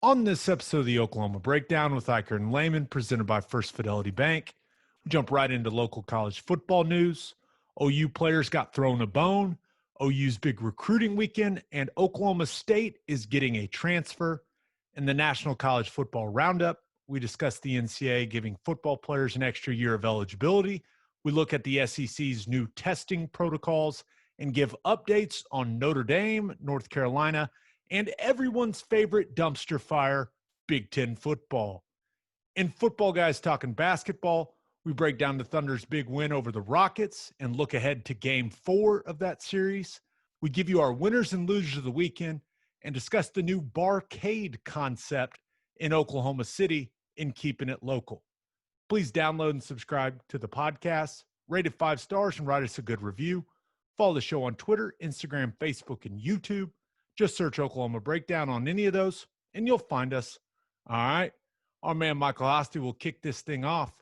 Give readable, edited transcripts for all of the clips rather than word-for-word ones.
On this episode of the Oklahoma Breakdown with Ikard and Lehman, presented by First Fidelity Bank, we jump right into local college football news. OU players got thrown a bone, OU's big recruiting weekend, and Oklahoma State is getting a transfer. In the National College Football Roundup, we discuss the NCAA giving football players an extra year of eligibility. We look at the SEC's new testing protocols and give updates on Notre Dame, North Carolina, and everyone's favorite dumpster fire, Big Ten football. In Football Guys Talkin Basketball, we break down the Thunder's big win over the Rockets and look ahead to Game 4 of that series. We give you our winners and losers of the weekend and discuss the new barcade concept in Oklahoma City in Keepin It Local. Please download and subscribe to the podcast, rate it 5 stars, and write us a good review. Follow the show on Twitter, Instagram, Facebook, and YouTube. Just search Oklahoma Breakdown on any of those, and you'll find us. All right. Our man Michael Hosty will kick this thing off.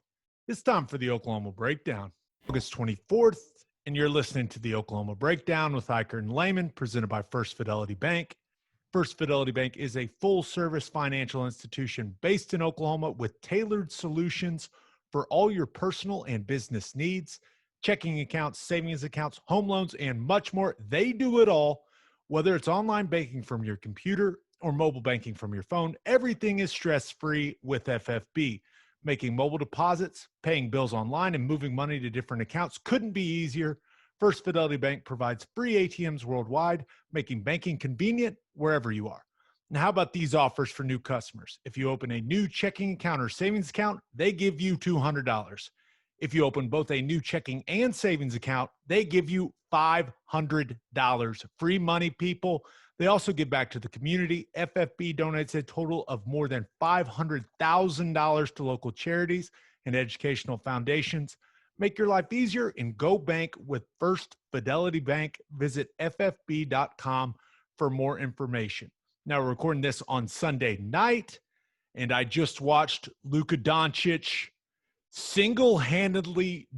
It's time for the Oklahoma Breakdown. August 24th, and you're listening to the Oklahoma Breakdown with Ikard and Lehman, presented by First Fidelity Bank. First Fidelity Bank is a full-service financial institution based in Oklahoma with tailored solutions for all your personal and business needs, checking accounts, savings accounts, home loans, and much more. They do it all. Whether it's online banking from your computer or mobile banking from your phone, everything is stress-free with FFB. Making mobile deposits, paying bills online, and moving money to different accounts couldn't be easier. First Fidelity Bank provides free ATMs worldwide, making banking convenient wherever you are. Now, how about these offers for new customers? If you open a new checking account or savings account, they give you $200. If you open both a new checking and savings account, they give you $500. Free money, people. They also give back to the community. FFB donates a total of more than $500,000 to local charities and educational foundations. Make your life easier and go bank with First Fidelity Bank. Visit ffb.com for more information. Now, we're recording this on Sunday night, and I just watched Luka Doncic single-handedly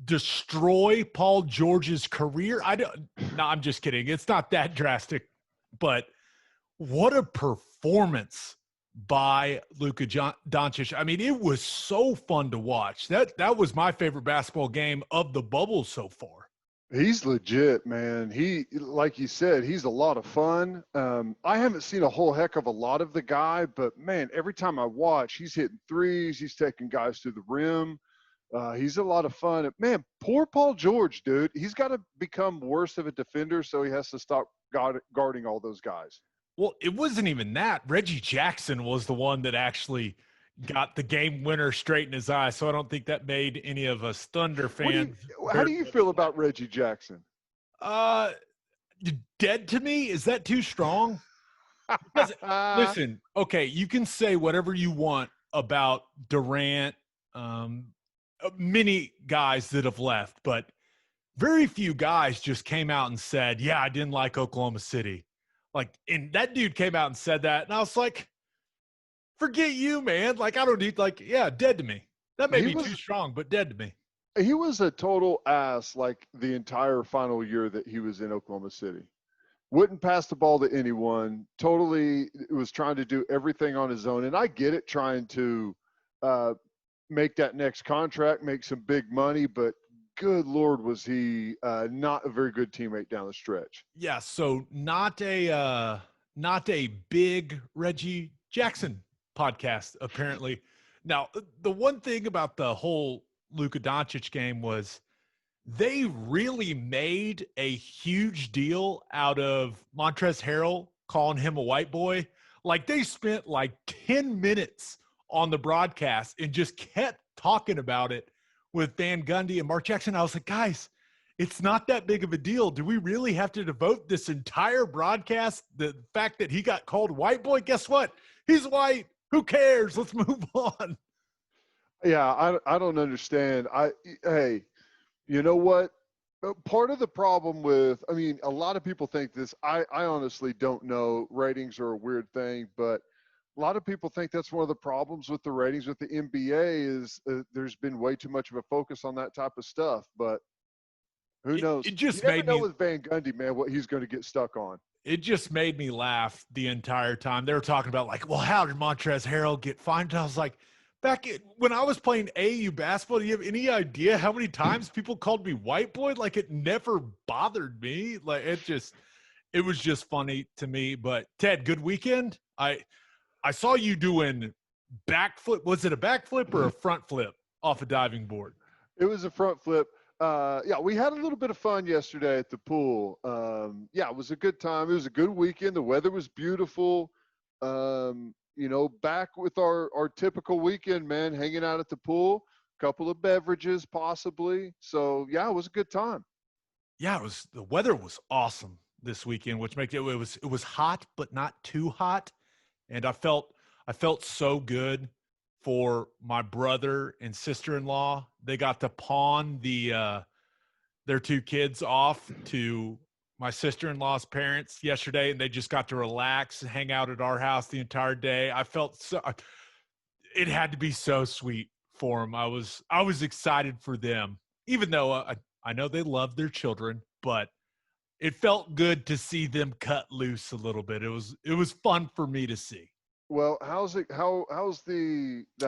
destroy Paul George's career. I'm just kidding. It's not that drastic, but what a performance by Luka Doncic. I mean, it was so fun to watch. That was my favorite basketball game of the bubble so far. He's legit, man. He, like you said, he's a lot of fun. I haven't seen a whole heck of a lot of the guy, but man, every time I watch, he's hitting threes. He's taking guys to the rim. He's a lot of fun. Man, poor Paul George, dude. He's got to become worse of a defender, so he has to stop guarding all those guys. Well, it wasn't even that. Reggie Jackson was the one that actually got the game winner straight in his eye, so I don't think that made any of us Thunder fans. How do you feel about Reggie Jackson? Dead to me? Is that too strong? Because, listen, okay, you can say whatever you want about Durant, many guys that have left, but very few guys just came out and said, yeah, I didn't like Oklahoma City. Like, and that dude came out and said that, and I was like, forget you, man. Like, I don't need, like, yeah, dead to me. That may be too strong, but dead to me. He was a total ass, like, the entire final year that he was in Oklahoma City. Wouldn't pass the ball to anyone. Totally was trying to do everything on his own. And I get it, trying to make that next contract, make some big money, but good Lord, was he not a very good teammate down the stretch. Yeah, so not a big Reggie Jackson podcast, apparently. Now, the one thing about the whole Luka Doncic game was they really made a huge deal out of Montrezl Harrell calling him a white boy. Like, they spent like 10 minutes on the broadcast and just kept talking about it with Van Gundy and Mark Jackson. I was like, guys, it's not that big of a deal. Do we really have to devote this entire broadcast the fact that he got called white boy? Guess what? He's white. Who cares? Let's move on. Yeah, I don't understand. Hey, you know what? Part of the problem with, I mean, a lot of people think this. I honestly don't know. Ratings are a weird thing, but a lot of people think that's one of the problems with the ratings with the NBA is there's been way too much of a focus on that type of stuff. But who knows? It just you never made know me with Van Gundy, man, what he's going to get stuck on. it just made me laugh the entire time. They were talking about like, well, how did Montrezl Harrell get fined? I was like, when I was playing AAU basketball, do you have any idea how many times people called me white boy? Like, it never bothered me. Like, it was just funny to me. But Ted, good weekend. I saw you doing backflip. Was it a backflip or a front flip off a diving board? It was a front flip. Yeah, we had a little bit of fun yesterday at the pool. Yeah, it was a good time. It was a good weekend. The weather was beautiful. Back with our typical weekend, man, hanging out at the pool, couple of beverages possibly. So, yeah, it was a good time. Yeah, the weather was awesome this weekend, which makes it was hot, but not too hot. And I felt so good for my brother and sister-in-law. They got to pawn their two kids off to my sister-in-law's parents yesterday, and they just got to relax and hang out at our house the entire day. I felt it had to be so sweet for them. I was excited for them, even though I know they love their children, but it felt good to see them cut loose a little bit. It was fun for me to see. Well, how's the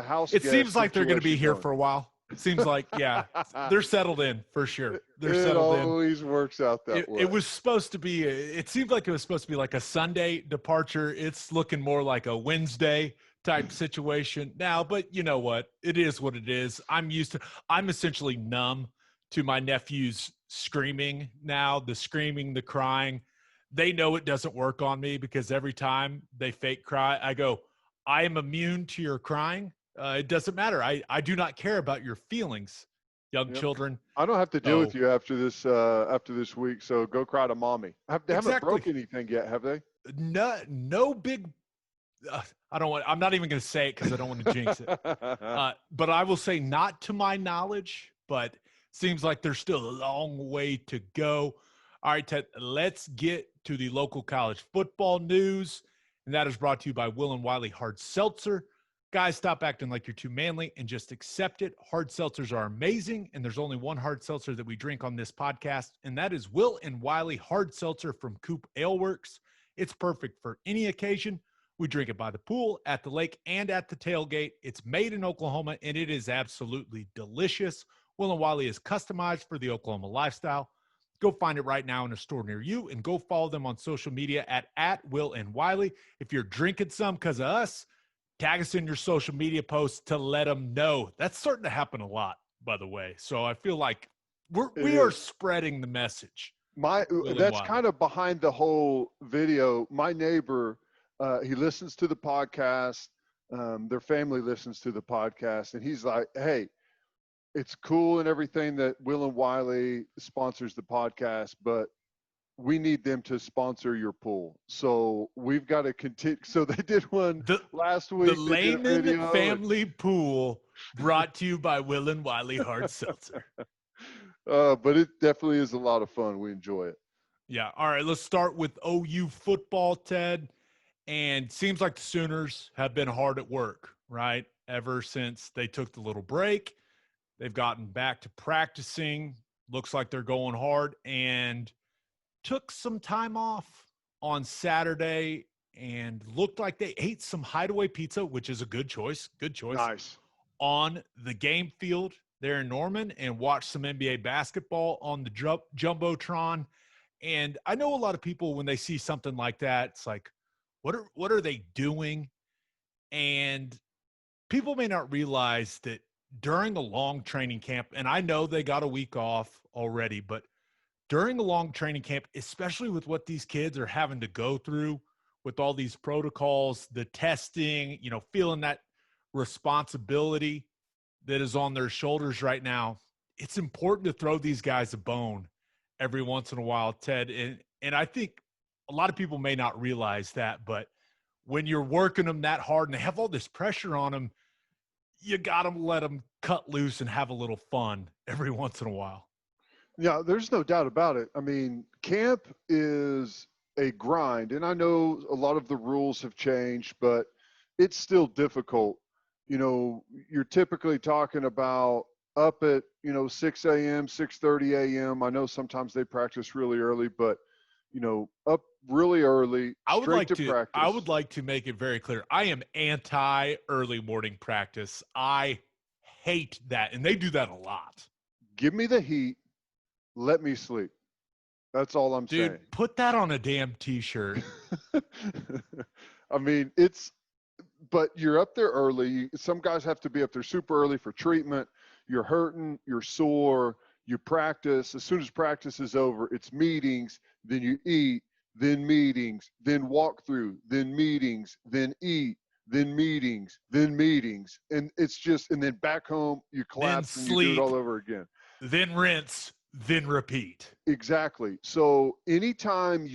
house? It seems like they're going to be here for a while. It seems like, yeah, they're settled in for sure. They're settled in. It always works out that way. It was supposed to be, it seemed like it was supposed to be like a Sunday departure. It's looking more like a Wednesday type situation now, but you know what? It is what it is. I'm essentially numb to my nephew's screaming now, the screaming, the crying. They know it doesn't work on me because every time they fake cry, I go, I am immune to your crying. It doesn't matter. I do not care about your feelings, young children. I don't have to deal with you after this week, so go cry to mommy. They haven't broke anything yet, have they? No big I'm not even going to say it because I don't want to jinx it. But I will say not to my knowledge, but seems like there's still a long way to go. All right, Ted, let's get to the local college football news, and that is brought to you by Will and Wiley Hard Seltzer. Guys, stop acting like you're too manly and just accept it. Hard seltzers are amazing, and there's only one hard seltzer that we drink on this podcast, and that is Will and Wiley Hard Seltzer from Coop Ale Works. It's perfect for any occasion. We drink it by the pool, at the lake, and at the tailgate. It's made in Oklahoma, and it is absolutely delicious. Will and Wiley is customized for the Oklahoma lifestyle. Go find it right now in a store near you, and go follow them on social media at Will and Wiley. If you're drinking some because of us, tag us in your social media posts to let them know. That's starting to happen a lot, by the way. So I feel like we are spreading the message. That's kind of behind the whole video. My neighbor, he listens to the podcast. Their family listens to the podcast, and he's like, hey, it's cool and everything that Will and Wiley sponsors the podcast, but we need them to sponsor your pool. So we've got to continue. So they did one last week. The Lehman family pool brought to you by Will and Wiley Hard Seltzer. But it definitely is a lot of fun. We enjoy it. Yeah. All right. Let's start with OU football, Ted. And seems like the Sooners have been hard at work, right? Ever since they took the little break, they've gotten back to practicing. Looks like they're going hard, and took some time off on Saturday and looked like they ate some Hideaway pizza, which is a good choice. Good choice. Nice. On the game field there in Norman, and watched some NBA basketball on the Jumbotron. And I know a lot of people, when they see something like that, it's like, what are they doing? And people may not realize that during a long training camp, and I know they got a week off already, but during a long training camp, especially with what these kids are having to go through with all these protocols, the testing, feeling that responsibility that is on their shoulders right now, it's important to throw these guys a bone every once in a while, Ted. And I think a lot of people may not realize that, but when you're working them that hard and they have all this pressure on them, you got to let them cut loose and have a little fun every once in a while. Yeah, there's no doubt about it. I mean, camp is a grind, and I know a lot of the rules have changed, but it's still difficult. You're typically talking about up at, 6 a.m., 6:30 a.m. I know sometimes they practice really early, but, up really early, I would straight like to to. practice. I would like to make it very clear. I am anti early morning practice. I hate that, and they do that a lot. Give me the heat. Let me sleep. That's all I'm Dude, saying. put that on a damn t-shirt. I mean, but you're up there early. Some guys have to be up there super early for treatment. You're hurting, you're sore, you practice. As soon as practice is over, it's meetings, then you eat, then meetings, then walkthrough, then meetings, then eat, then meetings, then meetings. And it's just, and then back home, you Then collapse and you do it sleep, all over again. then rinse, then repeat. Exactly. So anytime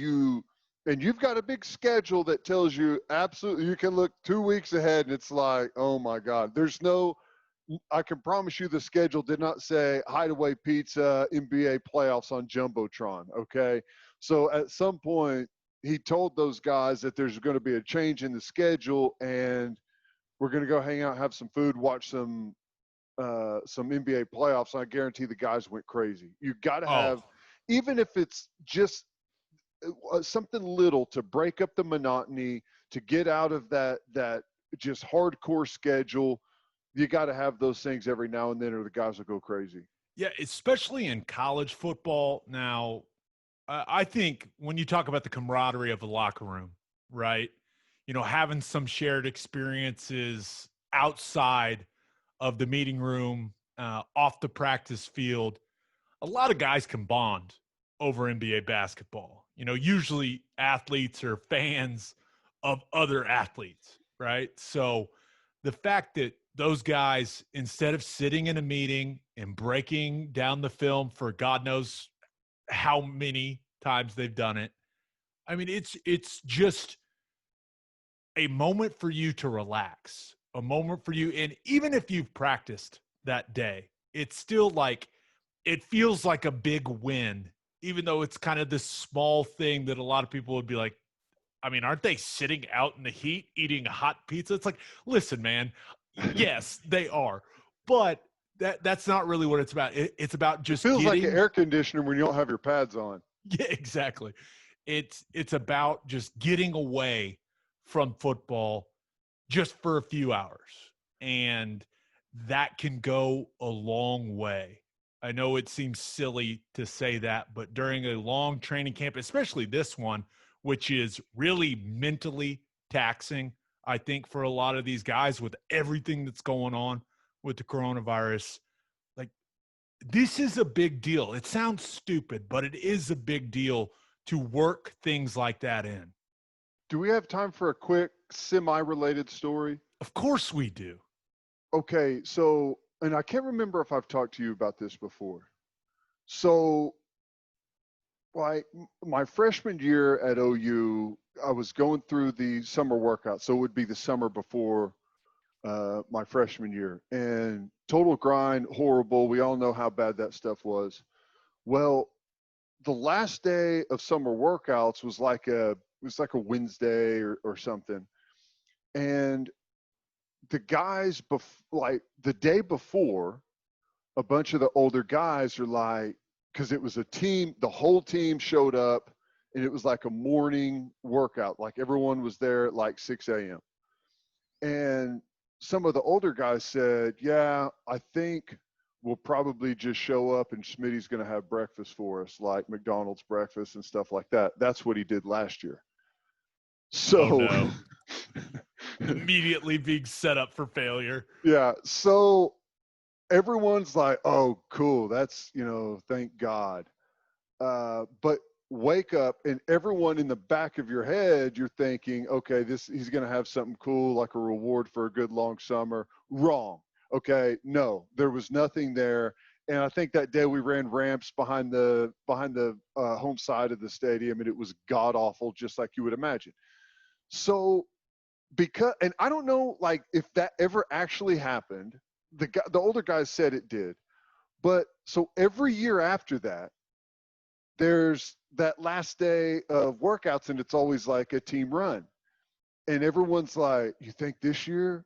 and you've got a big schedule that tells you absolutely, you can look 2 weeks ahead and it's like, oh my God, I can promise you the schedule did not say Hideaway Pizza, NBA playoffs on Jumbotron. Okay. So at some point he told those guys that there's going to be a change in the schedule and we're going to go hang out, have some food, watch some NBA playoffs. I guarantee the guys went crazy. You got to have, even if it's just something little to break up the monotony, to get out of that just hardcore schedule. You got to have those things every now and then, or the guys will go crazy. Yeah, especially in college football. Now, I think when you talk about the camaraderie of the locker room, right? You know, having some shared experiences outside of the meeting room, off the practice field, a lot of guys can bond over NBA basketball. You know, usually athletes are fans of other athletes, right? So the fact that those guys, instead of sitting in a meeting and breaking down the film for God knows how many times they've done it, I mean, it's just a moment for you to relax, a moment for you. And even if you've practiced that day, it's still like, it feels like a big win, even though it's kind of this small thing that a lot of people would be like, I mean, aren't they sitting out in the heat eating a hot pizza? It's like, listen, man, yes, they are. But that's not really what it's about. It's about just It feels getting like an air conditioner when you don't have your pads on. Yeah, exactly. It's about just getting away from football just for a few hours. And that can go a long way. I know it seems silly to say that, but during a long training camp, especially this one, which is really mentally taxing, I think, for a lot of these guys with everything that's going on with the coronavirus, like, this is a big deal. It sounds stupid, but it is a big deal to work things like that in. Do we have time for a quick semi-related story? Of course we do. Okay, so, and I can't remember if I've talked to you about this before. So, like my freshman year at OU, I was going through the summer workout. So it would be the summer before my freshman year, and total grind, horrible. We all know how bad that stuff was. Well, the last day of summer workouts was like a Wednesday or something, and the guys like the day before, a bunch of the older guys are like, because it was a team, the whole team showed up, and it was like a morning workout. Like everyone was there at like 6 a.m. And some of the older guys said, yeah, I think we'll probably just show up and Schmitty's going to have breakfast for us, like McDonald's breakfast and stuff like that. That's what he did last year. So oh, no. Immediately being set up for failure. Yeah. So everyone's like, oh, cool. That's, thank God. But wake up, and everyone in the back of your head, you're thinking, okay, he's going to have something cool, like a reward for a good long summer. Wrong. Okay. No, there was nothing there. And I think that day we ran ramps behind the home side of the stadium, and it was god awful, just like you would imagine. So and I don't know, like, if that ever actually happened. The older guys said it did. But so every year after that, there's that last day of workouts, and it's always like a team run. And everyone's like, you think this year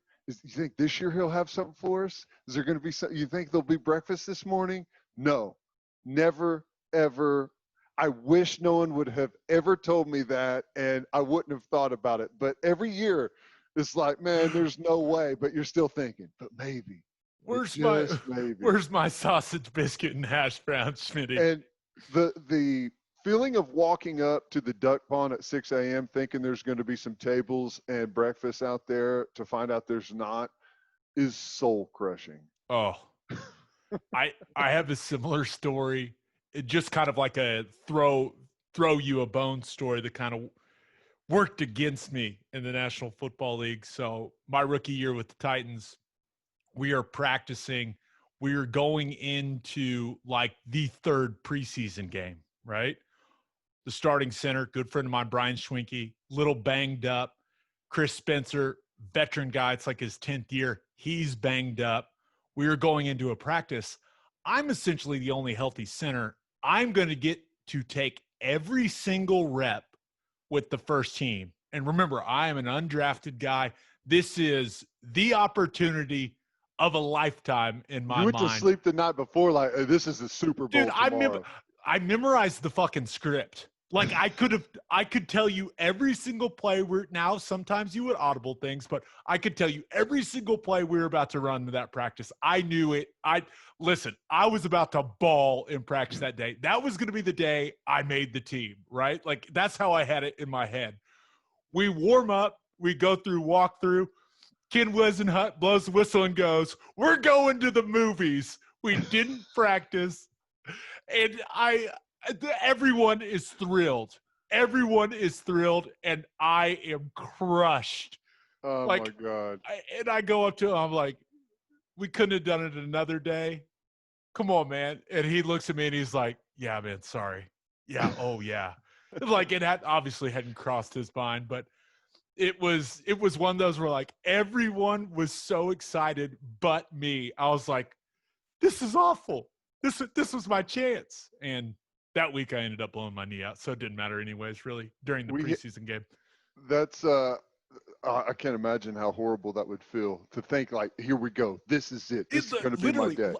he'll have something for us? Is there going to be something? You think there'll be breakfast this morning? No, never, ever. I wish no one would have ever told me that, and I wouldn't have thought about it. But every year, it's like, man, there's no way. But you're still thinking, but maybe, but Where's my just maybe. where's my sausage biscuit and hash browns, Schmitty? And the feeling of walking up to the duck pond at 6 a.m. thinking there's going to be some tables and breakfast out there to find out there's not is soul crushing. Oh, I have a similar story. It just kind of like a throw you a bone story that kind of worked against me in the National Football League. So my rookie year with the Titans, we are practicing. We are going into like the third preseason game, right? The starting center, good friend of mine, Brian Schwinke, little banged up. Chris Spencer, veteran guy, it's like his 10th year. He's banged up. We are going into a practice. I'm essentially the only healthy center. I'm going to get to take every single rep with the first team. And remember, I am an undrafted guy. This is the opportunity of a lifetime in my mind. You went to sleep the night before like, hey, this is the Super Bowl tomorrow. I memorized the fucking script. Like I could tell you every single play. Now sometimes you would audible things, but I could tell you every single play we were about to run to that practice. I knew it. I was about to ball in practice that day. That was going to be the day I made the team, right? Like that's how I had it in my head. We warm up, we go through walkthrough. Ken Wisenhunt blows the whistle and goes, "We're going to the movies." We didn't practice. And everyone is thrilled. Everyone is thrilled, and I am crushed. Oh, my God. I go up to him, I'm like, "We couldn't have done it another day. Come on, man." And he looks at me, and he's like, "Yeah, man, sorry. Yeah, oh, yeah." Like, it obviously hadn't crossed his mind, but it was one of those where, like, everyone was so excited but me. I was like, this is awful. This was my chance. And that week I ended up blowing my knee out, so it didn't matter anyways, really, during the preseason game. That's I can't imagine how horrible that would feel to think like, here we go. This is it. This is going to be my day.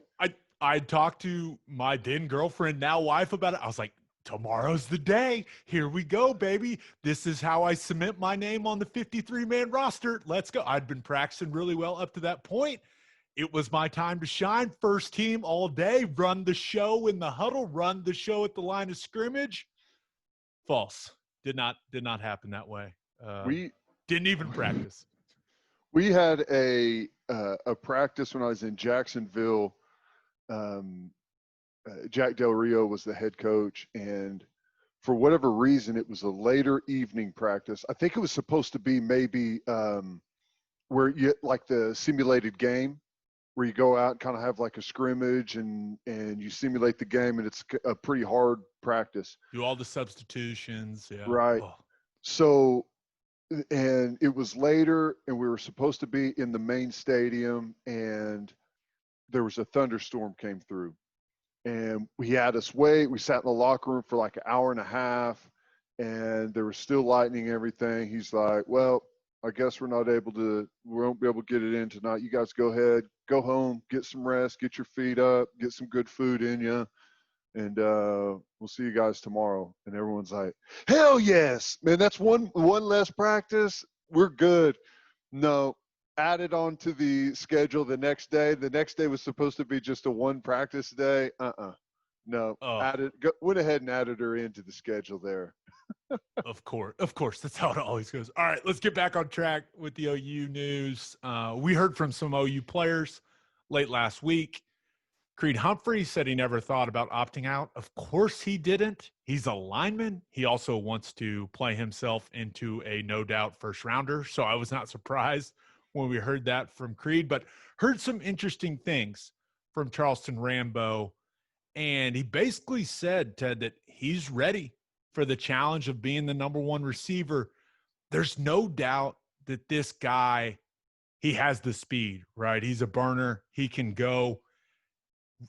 I talked to my then girlfriend, now wife, about it. I was like, tomorrow's the day. Here we go, baby. This is how I cement my name on the 53-man roster. Let's go. I'd been practicing really well up to that point. It was my time to shine. First team all day, run the show in the huddle, run the show at the line of scrimmage. False. Did not happen that way. We didn't even practice. We had a practice when I was in Jacksonville. Jack Del Rio was the head coach, and for whatever reason, it was a later evening practice. I think it was supposed to be maybe where you like the simulated game, where you go out and kind of have like a scrimmage and you simulate the game, and it's a pretty hard practice. Do all the substitutions. Yeah. Right. Oh. So, and it was later, and we were supposed to be in the main stadium, and there was a thunderstorm came through. And we had us wait. We sat in the locker room for like an hour and a half, and there was still lightning and everything. He's like, "Well, I guess we won't be able to get it in tonight. You guys go ahead, go home, get some rest, get your feet up, get some good food in you, and we'll see you guys tomorrow." And everyone's like, "Hell yes, man! That's one less practice. We're good." No, added on to the schedule the next day. The next day was supposed to be just a one practice day. No. Went ahead and added her into the schedule there. Of course. That's how it always goes. All right, let's get back on track with the OU news. We heard from some OU players late last week. Creed Humphrey said he never thought about opting out. Of course he didn't. He's a lineman. He also wants to play himself into a no doubt first rounder. So I was not surprised when we heard that from Creed, but heard some interesting things from Charleston Rambo. And he basically said, Ted, that he's ready for the challenge of being the number one receiver. There's no doubt that this guy, he has the speed, right? He's a burner. He can go.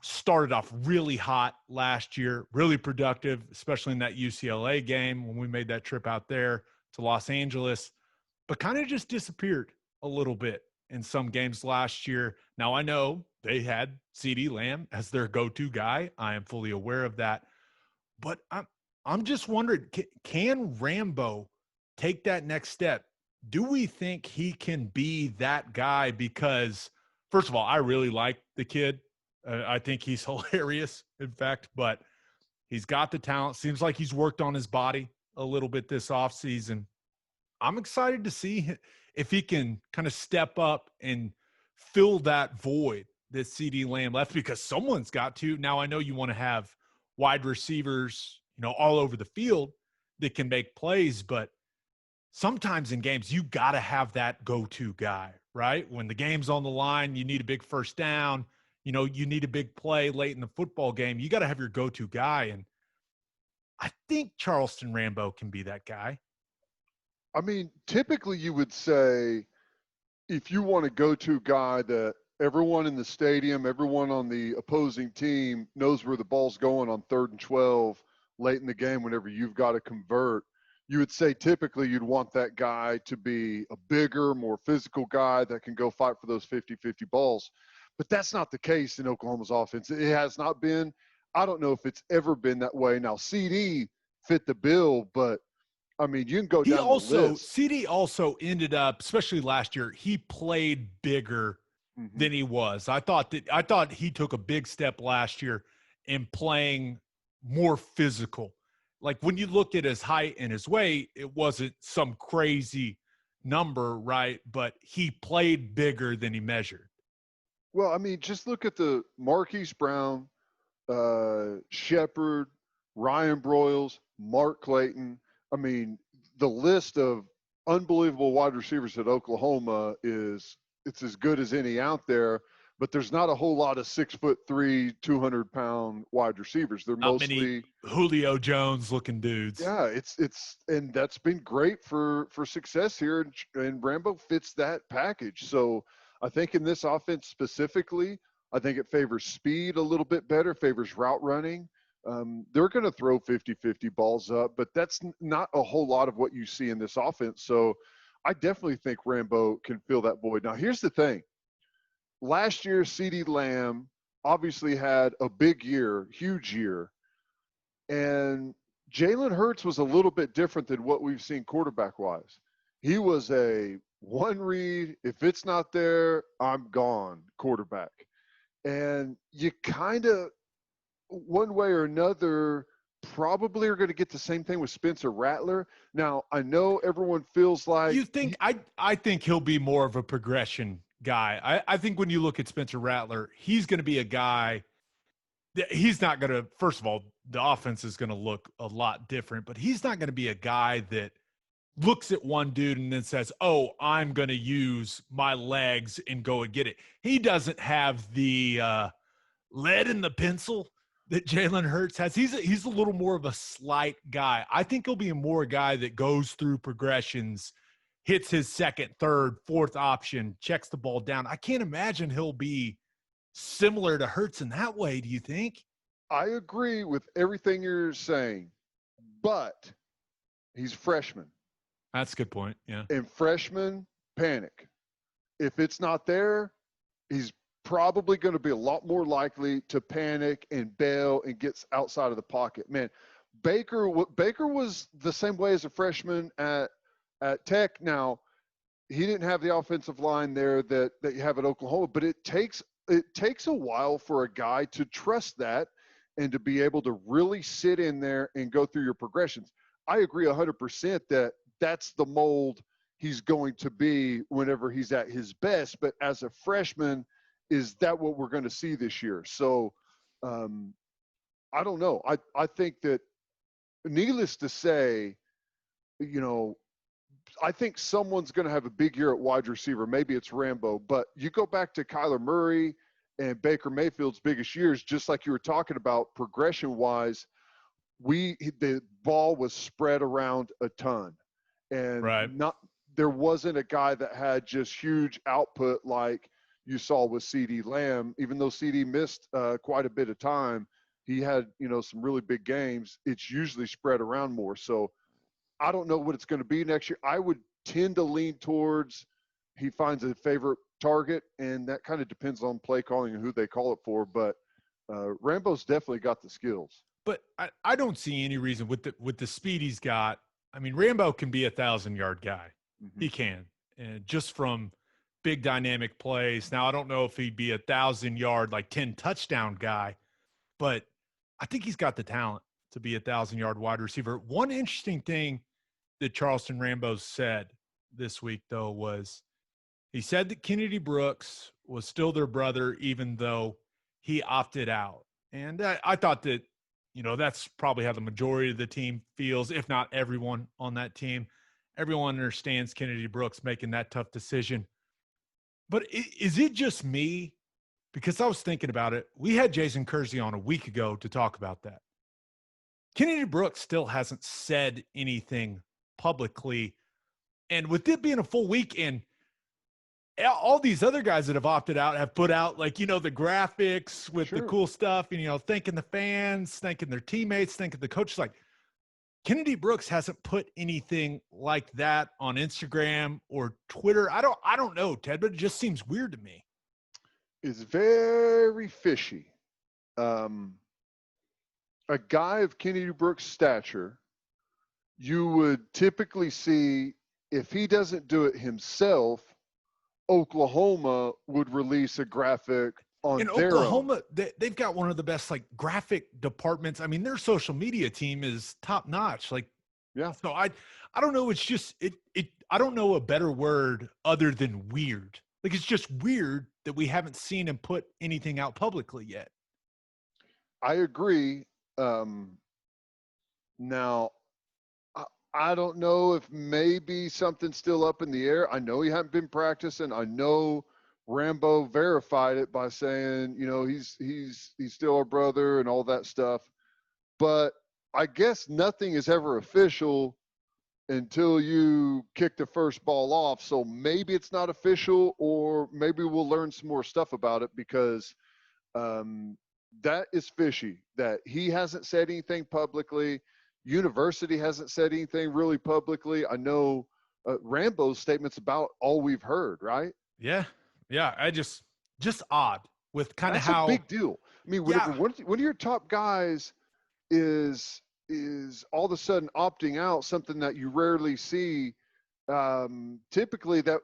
Started off really hot last year, really productive, especially in that UCLA game when we made that trip out there to Los Angeles, but kind of just disappeared a little bit in some games last year. Now I know they had CeeDee Lamb as their go-to guy. I am fully aware of that, but I'm just wondering, can Rambo take that next step? Do we think he can be that guy? Because, first of all, I really like the kid. I think he's hilarious, in fact, but he's got the talent. Seems like he's worked on his body a little bit this offseason. I'm excited to see if he can kind of step up and fill that void that CD Lamb left, because someone's got to. Now, I know you want to have wide receivers, all over the field that can make plays, but sometimes in games, you got to have that go-to guy, right? When the game's on the line, you need a big first down, you need a big play late in the football game. You got to have your go-to guy. And I think Charleston Rambo can be that guy. I mean, typically you would say if you want a go-to guy that everyone in the stadium, everyone on the opposing team knows where the ball's going on 3rd and 12 late in the game whenever you've got to convert, you would say typically you'd want that guy to be a bigger, more physical guy that can go fight for those 50-50 balls. But that's not the case in Oklahoma's offense. It has not been. I don't know if it's ever been that way. Now, CD fit the bill, but I mean, you can go down the list. CD also ended up, especially last year, he played bigger than he was. I thought he took a big step last year in playing more physical. Like when you looked at his height and his weight, it wasn't some crazy number, right? But he played bigger than he measured. Well, I mean, just look at the Marquise Brown, Shepard, Ryan Broyles, Mark Clayton. I mean, the list of unbelievable wide receivers at Oklahoma it's as good as any out there, but there's not a whole lot of 6'3", 200-pound wide receivers. They're not mostly many Julio Jones looking dudes. Yeah, and that's been great for success here, and Rambo fits that package. So I think in this offense specifically, I think it favors speed a little bit better, favors route running. They're going to throw 50-50 balls up, but that's not a whole lot of what you see in this offense. So I definitely think Rambo can fill that void. Now, here's the thing. Last year, CeeDee Lamb obviously had a big year, huge year, and Jalen Hurts was a little bit different than what we've seen quarterback-wise. He was a one read, if it's not there, I'm gone quarterback. And you kind of, one way or another, probably are going to get the same thing with Spencer Rattler. Now, I know everyone feels like you think I think he'll be more of a progression guy. I think when you look at Spencer Rattler, he's going to be a guy that he's not going to, first of all, the offense is going to look a lot different, but he's not going to be a guy that looks at one dude and then says, oh, I'm going to use my legs and go and get it. He doesn't have the lead in the pencil that Jalen Hurts has. He's a little more of a slight guy. I think he'll be more a guy that goes through progressions, hits his second, third, fourth option, checks the ball down. I can't imagine he'll be similar to Hurts in that way. Do you think? I agree with everything you're saying, but he's a freshman. That's a good point. Yeah. And freshmen panic. If it's not there, he's probably going to be a lot more likely to panic and bail and gets outside of the pocket. Man, Baker was the same way as a freshman at Tech. Now, he didn't have the offensive line there that you have at Oklahoma, but it takes a while for a guy to trust that and to be able to really sit in there and go through your progressions. I agree 100% that that's the mold he's going to be whenever he's at his best. But as a freshman, is that what we're going to see this year? So I don't know. I think that, needless to say, I think someone's going to have a big year at wide receiver. Maybe it's Rambo. But you go back to Kyler Murray and Baker Mayfield's biggest years, just like you were talking about progression-wise, the ball was spread around a ton. And there wasn't a guy that had just huge output like you saw with CeeDee Lamb. Even though CeeDee missed quite a bit of time, he had, some really big games. It's usually spread around more. So I don't know what it's going to be next year. I would tend to lean towards he finds a favorite target, and that kind of depends on play calling and who they call it for. But Rambo's definitely got the skills. But I don't see any reason with the speed he's got. I mean, Rambo can be 1,000-yard guy. Mm-hmm. He can. And just from big dynamic plays. Now, I don't know if he'd be 1,000-yard, like 10 touchdown guy, but I think he's got the talent to be 1,000-yard wide receiver. One interesting thing that Charleston Rambo said this week, though, was he said that Kennedy Brooks was still their brother, even though he opted out. And I thought that, that's probably how the majority of the team feels, if not everyone on that team. Everyone understands Kennedy Brooks making that tough decision. But is it just me? Because I was thinking about it. We had Jason Kersey on a week ago to talk about that. Kennedy Brooks still hasn't said anything publicly. And with it being a full weekend, all these other guys that have opted out have put out, the graphics with the cool stuff, and, thanking the fans, thanking their teammates, thanking the coaches. Like, Kennedy Brooks hasn't put anything like that on Instagram or Twitter. I don't know, Ted, but it just seems weird to me. It's very fishy. A guy of Kennedy Brooks' stature, you would typically see, if he doesn't do it himself, Oklahoma would release a graphic on in their Oklahoma, own. They've got one of the best graphic departments. I mean, their social media team is top notch. Yeah. So I don't know. It's just I don't know a better word other than weird. It's just weird that we haven't seen him put anything out publicly yet. I agree. Now, I don't know if maybe something's still up in the air. I know he hadn't been practicing. I know Rambo verified it by saying, he's still our brother and all that stuff. But I guess nothing is ever official until you kick the first ball off. So maybe it's not official, or maybe we'll learn some more stuff about it, because that is fishy that he hasn't said anything publicly. University hasn't said anything really publicly. I know Rambo's statement's about all we've heard, right? Yeah. I just odd with kind of how. That's a big deal. I mean, whenever one of your top guys is all of a sudden opting out, something that you rarely see. Typically, that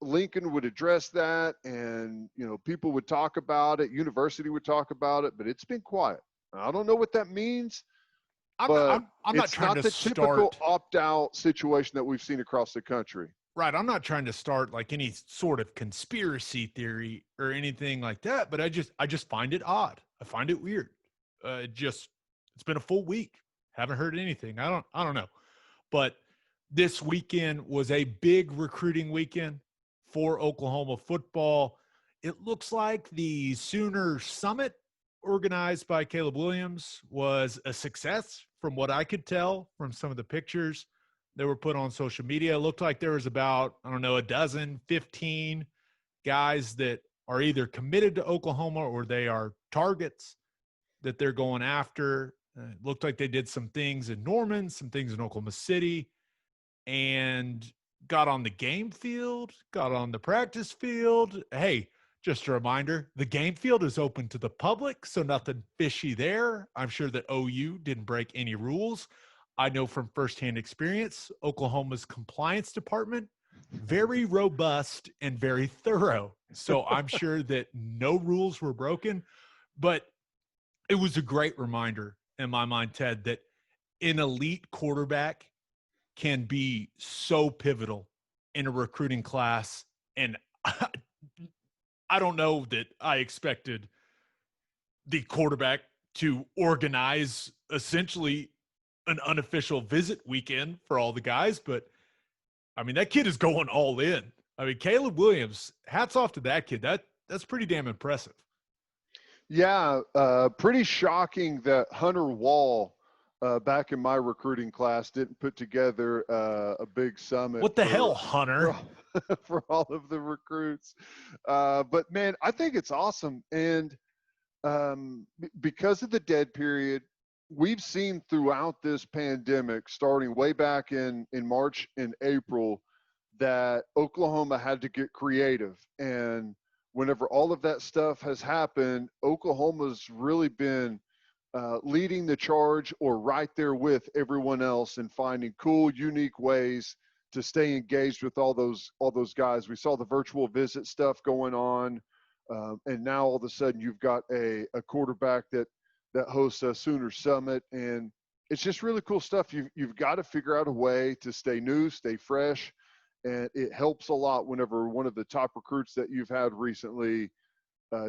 Lincoln would address that, and people would talk about it. University would talk about it, but it's been quiet. I don't know what that means. I'm not trying to it's not the typical opt-out situation that we've seen across the country. Right. I'm not trying to start any sort of conspiracy theory or anything like that, but I just find it odd. I find it weird. It's been a full week. Haven't heard anything. I don't know. But this weekend was a big recruiting weekend for Oklahoma football. It looks like the Sooner Summit, organized by Caleb Williams, was a success from what I could tell from some of the pictures that were put on social media. It looked like there was about, 15 guys that are either committed to Oklahoma or they are targets that they're going after. It looked like they did some things in Norman, some things in Oklahoma City, and got on the game field, got on the practice field. Hey, just a reminder, the game field is open to the public, so nothing fishy there. I'm sure that OU didn't break any rules. I know from firsthand experience, Oklahoma's compliance department, very robust and very thorough. So I'm sure that no rules were broken. But it was a great reminder in my mind, Ted, that an elite quarterback can be so pivotal in a recruiting class. And I don't know that I expected the quarterback to organize essentially an unofficial visit weekend for all the guys, but I mean, that kid is going all in. I mean, Caleb Williams, hats off to that kid. That's pretty damn impressive. Yeah, pretty shocking that Hunter Wall, back in my recruiting class, didn't put together a big summit. What the hell, Hunter? For all of the recruits. But, man, I think it's awesome. And because of the dead period, we've seen throughout this pandemic, starting way back in March and April, that Oklahoma had to get creative. And whenever all of that stuff has happened, Oklahoma's really been leading the charge or right there with everyone else and finding cool, unique ways to stay engaged with all those guys. We saw the virtual visit stuff going on, and now all of a sudden you've got a quarterback that hosts a Sooner Summit, and it's just really cool stuff. You've got to figure out a way to stay new, stay fresh, and it helps a lot whenever one of the top recruits that you've had recently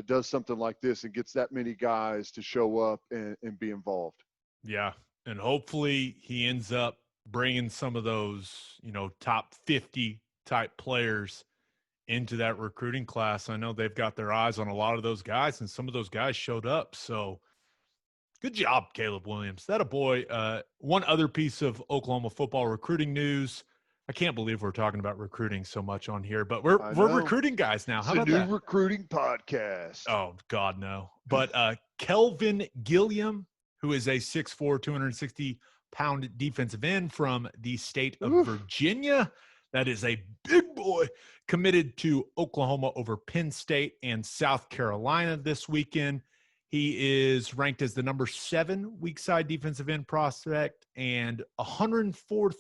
does something like this and gets that many guys to show up and be involved. Yeah, and hopefully he ends up bringing some of those, top 50 type players into that recruiting class. I know they've got their eyes on a lot of those guys, and some of those guys showed up. So good job, Caleb Williams. That a boy. One other piece of Oklahoma football recruiting news. I can't believe we're talking about recruiting so much on here, but we're recruiting guys now. How about that? It's a new recruiting podcast. Oh, God, no. But Kelvin Gilliam, who is a 6'4", 260-pound defensive end from the state of Virginia. That is a big boy, committed to Oklahoma over Penn State and South Carolina this weekend. He is ranked as the number 7 weak side defensive end prospect and 104th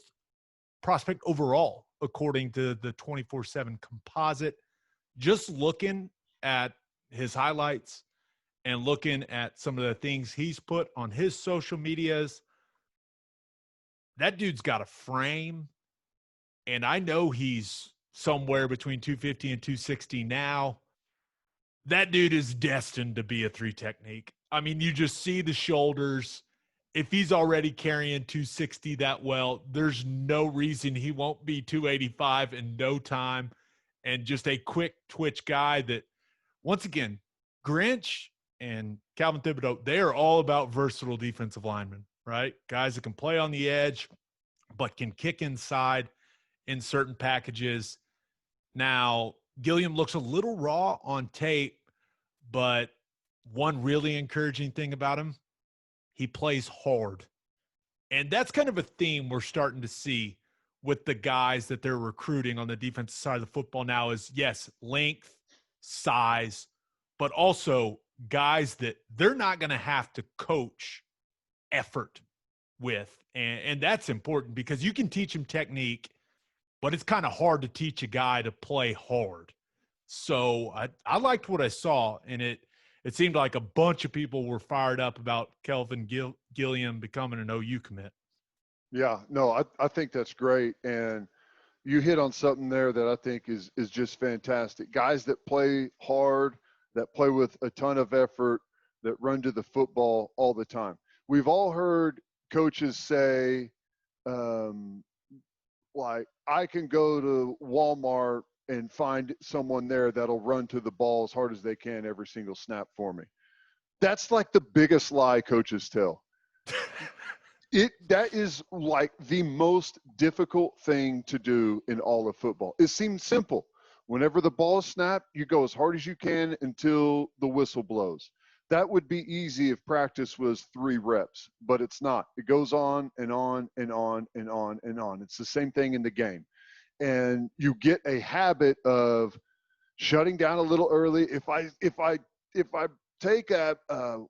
prospect overall, according to the 24/7 composite. Just looking at his highlights and looking at some of the things he's put on his social medias, that dude's got a frame. And I know he's somewhere between 250 and 260 now. That dude is destined to be a 3 technique. I mean, you just see the shoulders. If he's already carrying 260 that well, there's no reason he won't be 285 in no time. And just a quick twitch guy that, once again, Grinch and Calvin Thibodeau, they are all about versatile defensive linemen, right? Guys that can play on the edge, but can kick inside in certain packages. Now, Gilliam looks a little raw on tape, but one really encouraging thing about him, he plays hard. And that's kind of a theme we're starting to see with the guys that they're recruiting on the defensive side of the football now is, yes, length, size, but also guys that they're not going to have to coach effort with. And that's important because you can teach them technique, but it's kind of hard to teach a guy to play hard. So I liked what I saw, and it seemed like a bunch of people were fired up about Kelvin Gilliam becoming an OU commit. Yeah, no, I think that's great. And you hit on something there that I think is just fantastic. Guys that play hard, that play with a ton of effort, that run to the football all the time. We've all heard coaches say, like, I can go to Walmart and find someone there that'll run to the ball as hard as they can every single snap for me. That's like the biggest lie coaches tell. That is like the most difficult thing to do in all of football. It seems simple. Whenever the ball is snapped, you go as hard as you can until the whistle blows. That would be easy if practice was 3 reps, but it's not. It goes on and on and on and on and on. It's the same thing in the game. And you get a habit of shutting down a little early. If I take a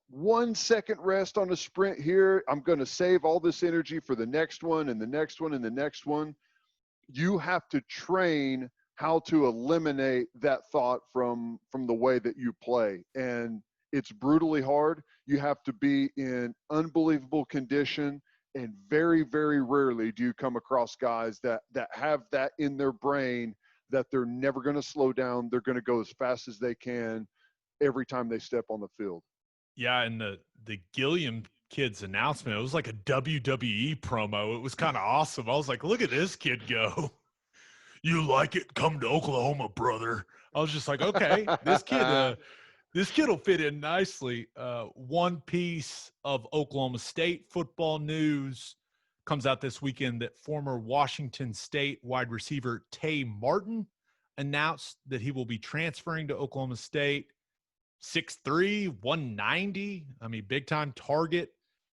1 second rest on a sprint here, I'm going to save all this energy for the next one and the next one and the next one. You have to train how to eliminate that thought from the way that you play. And it's brutally hard. You have to be in unbelievable condition. And very, very rarely do you come across guys that have that in their brain that they're never going to slow down. They're going to go as fast as they can every time they step on the field. Yeah, and the Gilliam kid's announcement, it was like a WWE promo. It was kind of awesome. I was like, look at this kid go. You like it? Come to Oklahoma, brother. I was just like, okay, this kid will fit in nicely. One piece of Oklahoma State football news comes out this weekend that former Washington State wide receiver Tay Martin announced that he will be transferring to Oklahoma State. 6'3", 190. I mean, big-time target.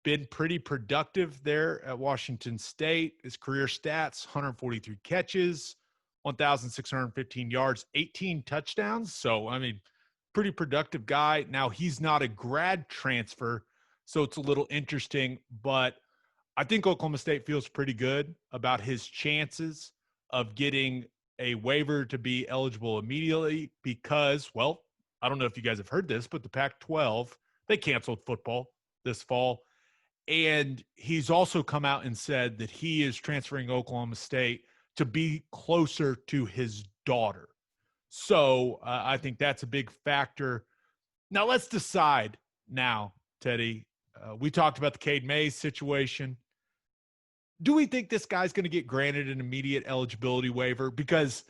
Been pretty productive there at Washington State. His career stats, 143 catches, 1,615 yards, 18 touchdowns. So, I mean, pretty productive guy. Now, he's not a grad transfer, So it's a little interesting, but I think Oklahoma State feels pretty good about his chances of getting a waiver to be eligible immediately because, well, I don't know if you guys have heard this, but the Pac-12, they canceled football this fall. And he's also come out and said that he is transferring to Oklahoma State to be closer to his daughter. So I think that's a big factor. Now let's decide now, Teddy. We talked about the Cade Mays situation. Do we think this guy's going to get granted an immediate eligibility waiver? Because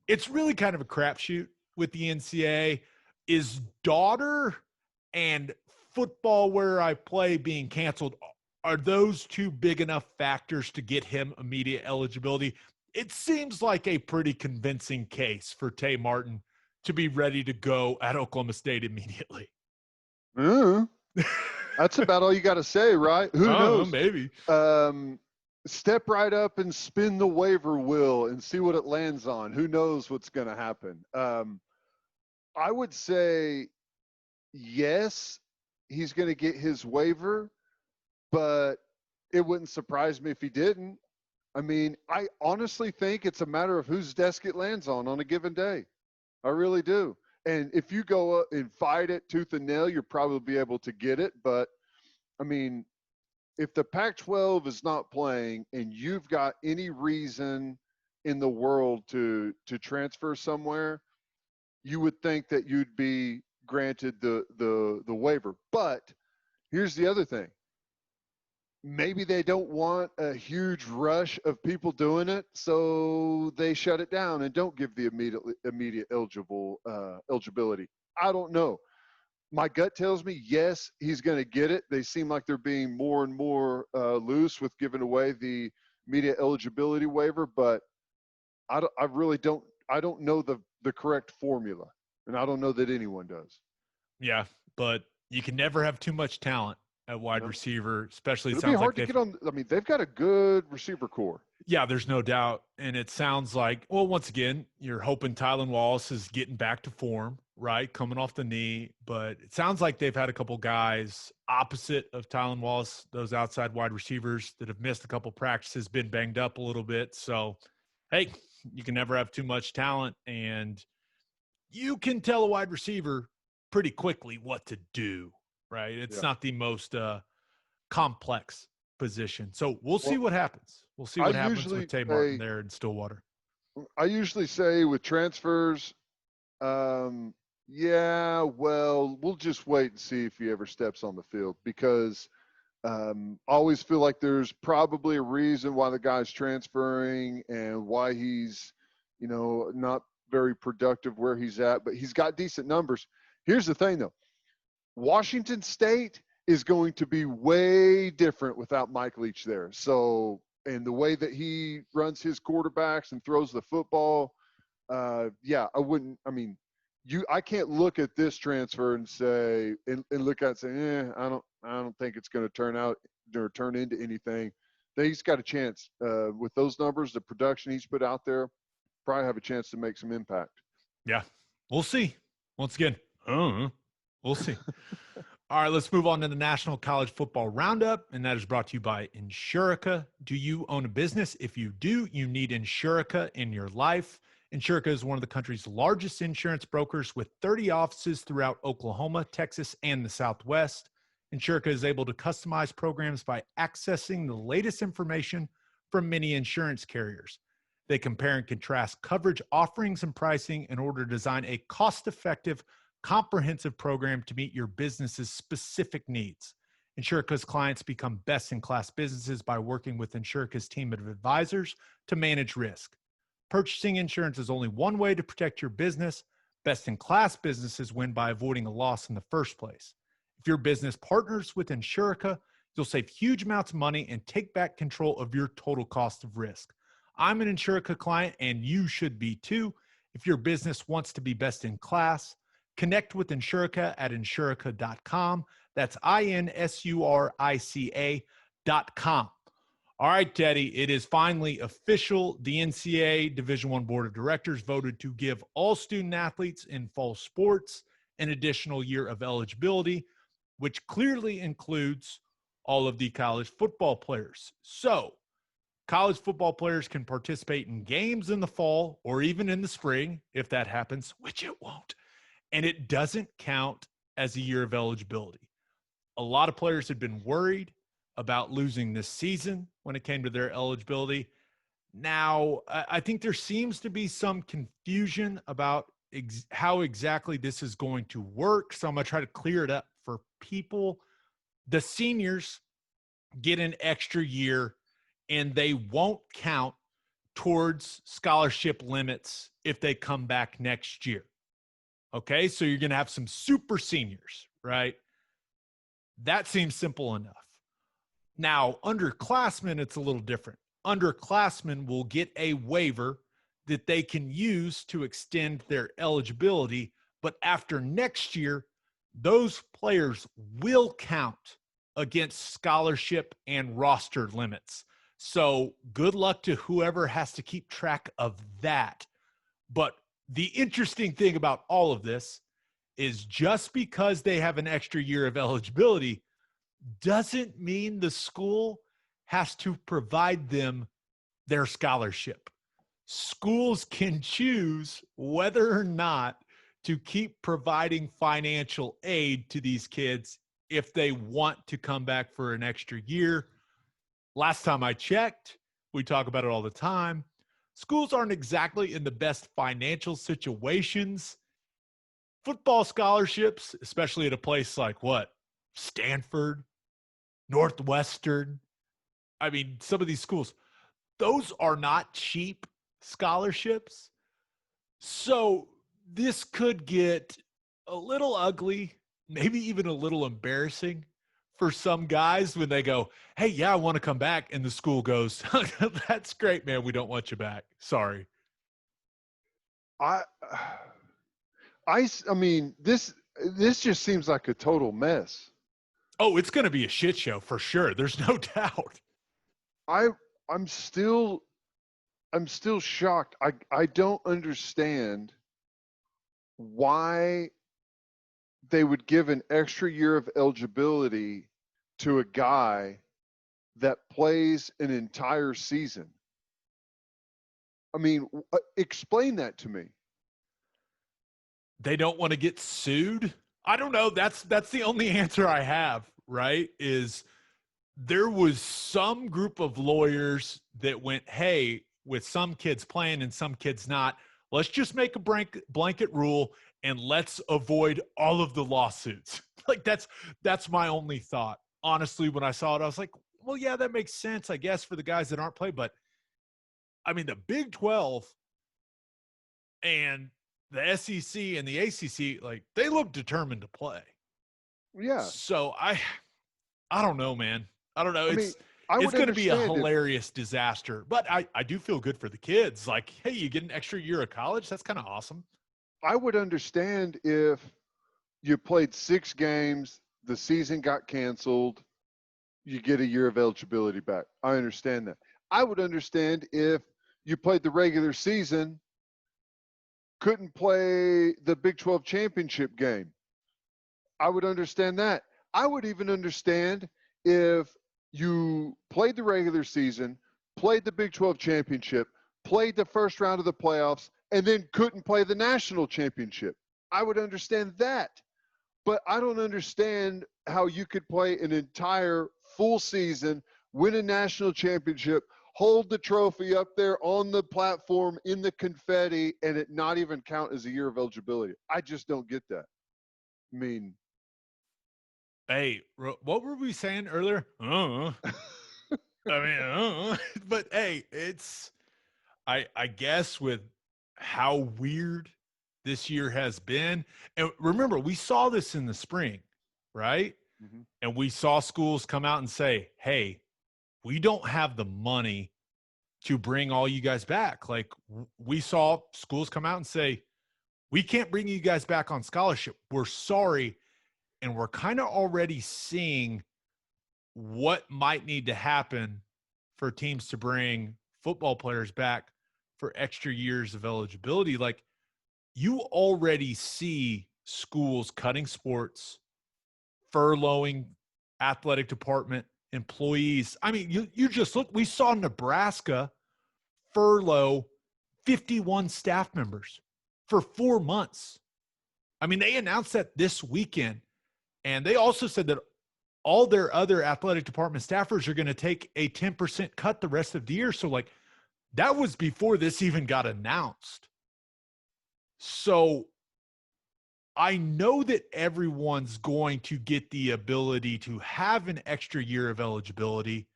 it's really kind of a crapshoot with the NCAA. Is daughter and football where I play being canceled, are those two big enough factors to get him immediate eligibility? It seems like a pretty convincing case for Tay Martin to be ready to go at Oklahoma State immediately. That's about all you got to say, right? Who knows? Maybe. Step right up and spin the waiver wheel and see what it lands on. Who knows what's going to happen? I would say yes, he's going to get his waiver, but it wouldn't surprise me if he didn't. I mean, I honestly think it's a matter of whose desk it lands on a given day. I really do. And if you go up and fight it tooth and nail, you'll probably be able to get it. But, I mean, if the Pac-12 is not playing and you've got any reason in the world to transfer somewhere, you would think that you'd be granted the waiver. But here's the other thing. Maybe they don't want a huge rush of people doing it, so they shut it down and don't give the immediate eligibility. I don't know. My gut tells me, yes, he's going to get it. They seem like they're being more and more loose with giving away the immediate eligibility waiver, but I really don't know the correct formula, and I don't know that anyone does. Yeah, but you can never have too much talent at wide receiver, especially It'll be hard to get on. I mean, they've got a good receiver core. Yeah, there's no doubt. And it sounds like, well, once again, you're hoping Tylan Wallace is getting back to form, right? Coming off the knee. But it sounds like they've had a couple guys opposite of Tylan Wallace, those outside wide receivers that have missed a couple practices, been banged up a little bit. So, hey, you can never have too much talent. And you can tell a wide receiver pretty quickly what to do. Right. It's not the most complex position. So we'll see what happens. We'll see what happens with Tay Martin there in Stillwater. I usually say with transfers, we'll just wait and see if he ever steps on the field because I always feel like there's probably a reason why the guy's transferring and why he's, not very productive where he's at, but he's got decent numbers. Here's the thing, though. Washington State is going to be way different without Mike Leach there. So, and the way that he runs his quarterbacks and throws the football, I can't look at this transfer and say, and look at it and say, I don't think it's going to turn out or turn into anything. He's got a chance with those numbers, the production he's put out there, probably have a chance to make some impact. Yeah, we'll see. Once again, we'll see. All right, let's move on to the National College Football Roundup, and that is brought to you by Insurica. Do you own a business? If you do, you need Insurica in your life. Insurica is one of the country's largest insurance brokers with 30 offices throughout Oklahoma, Texas, and the Southwest. Insurica is able to customize programs by accessing the latest information from many insurance carriers. They compare and contrast coverage offerings and pricing in order to design a cost-effective, comprehensive program to meet your business's specific needs. Insurica's clients become best-in-class businesses by working with Insurica's team of advisors to manage risk. Purchasing insurance is only one way to protect your business. Best-in-class businesses win by avoiding a loss in the first place. If your business partners with Insurica, you'll save huge amounts of money and take back control of your total cost of risk. I'm an Insurica client, and you should be too. If your business wants to be best in class, connect with Insurica at insurica.com. That's INSURICA.com. All right, Teddy, it is finally official. The NCAA Division I Board of Directors voted to give all student athletes in fall sports an additional year of eligibility. which clearly includes all of the college football players. So college football players can participate in games in the fall or even in the spring if that happens, which it won't. And it doesn't count as a year of eligibility. A lot of players had been worried about losing this season when it came to their eligibility. Now, I think there seems to be some confusion about how exactly this is going to work. So I'm going to try to clear it up for people. The seniors get an extra year, and they won't count towards scholarship limits if they come back next year. Okay, so you're going to have some super seniors, right? That seems simple enough. Now, underclassmen, it's a little different. Underclassmen will get a waiver that they can use to extend their eligibility, but after next year, those players will count against scholarship and roster limits. So good luck to whoever has to keep track of that. But the interesting thing about all of this is just because they have an extra year of eligibility doesn't mean the school has to provide them their scholarship. Schools can choose whether or not to keep providing financial aid to these kids if they want to come back for an extra year. Last time I checked, we talk about it all the time, schools aren't exactly in the best financial situations. Football scholarships, especially at a place like what? Stanford, Northwestern. I mean, some of these schools, those are not cheap scholarships. So this could get a little ugly, maybe even a little embarrassing for some guys when they go, hey, yeah, I want to come back. And the school goes, that's great, man. We don't want you back. Sorry. I mean, this just seems like a total mess. Oh, it's going to be a shit show for sure. There's no doubt. I'm still shocked. I don't understand why they would give an extra year of eligibility to a guy that plays an entire season. I mean, explain that to me. They don't want to get sued. I don't know. That's the only answer I have, right? Is there was some group of lawyers that went, hey, with some kids playing and some kids not, let's just make a blanket rule and let's avoid all of the lawsuits. Like that's my only thought. Honestly, when I saw it, I was like, well, yeah, that makes sense, I guess, for the guys that aren't playing. But I mean, the Big 12 and the SEC and the ACC, like, they look determined to play. Yeah. So I don't know, man. I don't know. It's going to be a hilarious disaster, but I do feel good for the kids. Like, hey, you get an extra year of college. That's kind of awesome. I would understand if you played 6 games, the season got canceled, you get a year of eligibility back. I understand that. I would understand if you played the regular season, couldn't play the Big 12 championship game. I would understand that. I would even understand if you played the regular season, played the Big 12 championship, played the first round of the playoffs, and then couldn't play the national championship. I would understand that. But I don't understand how you could play an entire full season, win a national championship, hold the trophy up there on the platform in the confetti, and it not even count as a year of eligibility. I just don't get that. I mean, hey, what were we saying earlier? But hey, it's, I guess with how weird this year has been. And remember, we saw this in the spring, right? Mm-hmm. And we saw schools come out and say, hey, we don't have the money to bring all you guys back. Like, we saw schools come out and say, we can't bring you guys back on scholarship. We're sorry. And we're kind of already seeing what might need to happen for teams to bring football players back for extra years of eligibility. Like, you already see schools cutting sports furloughing athletic department employees. I mean, you just look, we saw Nebraska furlough 51 staff members for 4 months. I mean, they announced that this weekend, and they also said that all their other athletic department staffers are going to take a 10% cut the rest of the year. So, like, that was before this even got announced. So I know that everyone's going to get the ability to have an extra year of eligibility,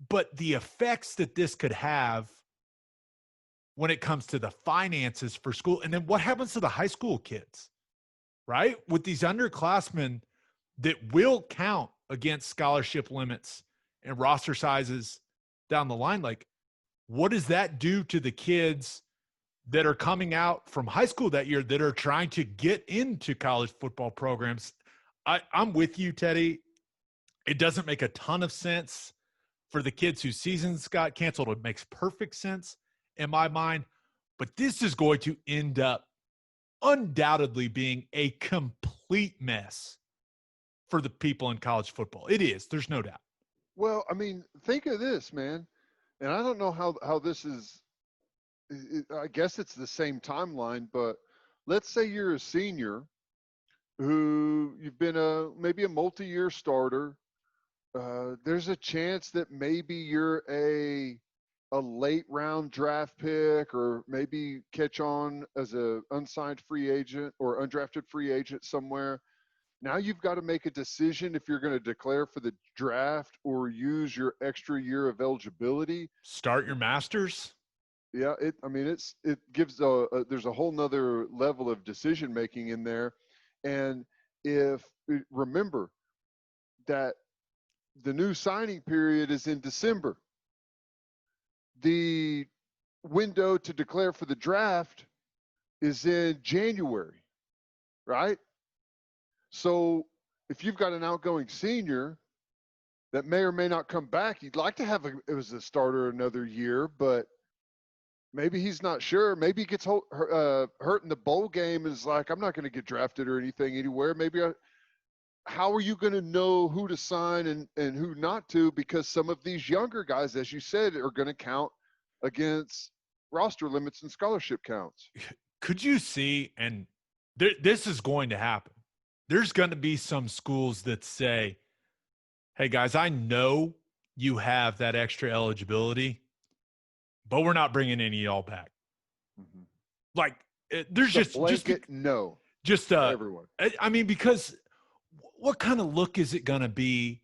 but the effects that this could have when it comes to the finances for school, and then what happens to the high school kids, right? With these underclassmen that will count against scholarship limits and roster sizes down the line, like, what does that do to the kids that are coming out from high school that year that are trying to get into college football programs? I'm with you, Teddy. It doesn't make a ton of sense for the kids whose seasons got canceled. It makes perfect sense in my mind, but this is going to end up undoubtedly being a complete mess for the people in college football. It is. There's no doubt. Well, I mean, think of this, man. And I don't know how this is. I guess it's the same timeline, but let's say you're a senior who you've been maybe a multi-year starter. There's a chance that maybe you're a late round draft pick, or maybe catch on as a unsigned free agent or undrafted free agent somewhere. Now you've got to make a decision if you're going to declare for the draft or use your extra year of eligibility. Start your masters. Yeah, it gives there's a whole nother level of decision making in there. And remember that the new signing period is in December. The window to declare for the draft is in January, right? So if you've got an outgoing senior that may or may not come back, you'd like to have it was a starter another year, but maybe he's not sure. Maybe he gets hurt in the bowl game and is like, I'm not going to get drafted or anything anywhere. How are you going to know who to sign and who not to? Because some of these younger guys, as you said, are going to count against roster limits and scholarship counts. Could you see, and this is going to happen, there's going to be some schools that say, hey, guys, I know you have that extra eligibility, but we're not bringing any of y'all back. Mm-hmm. Like, there's just no. Just everyone. I mean, because what kind of look is it going to be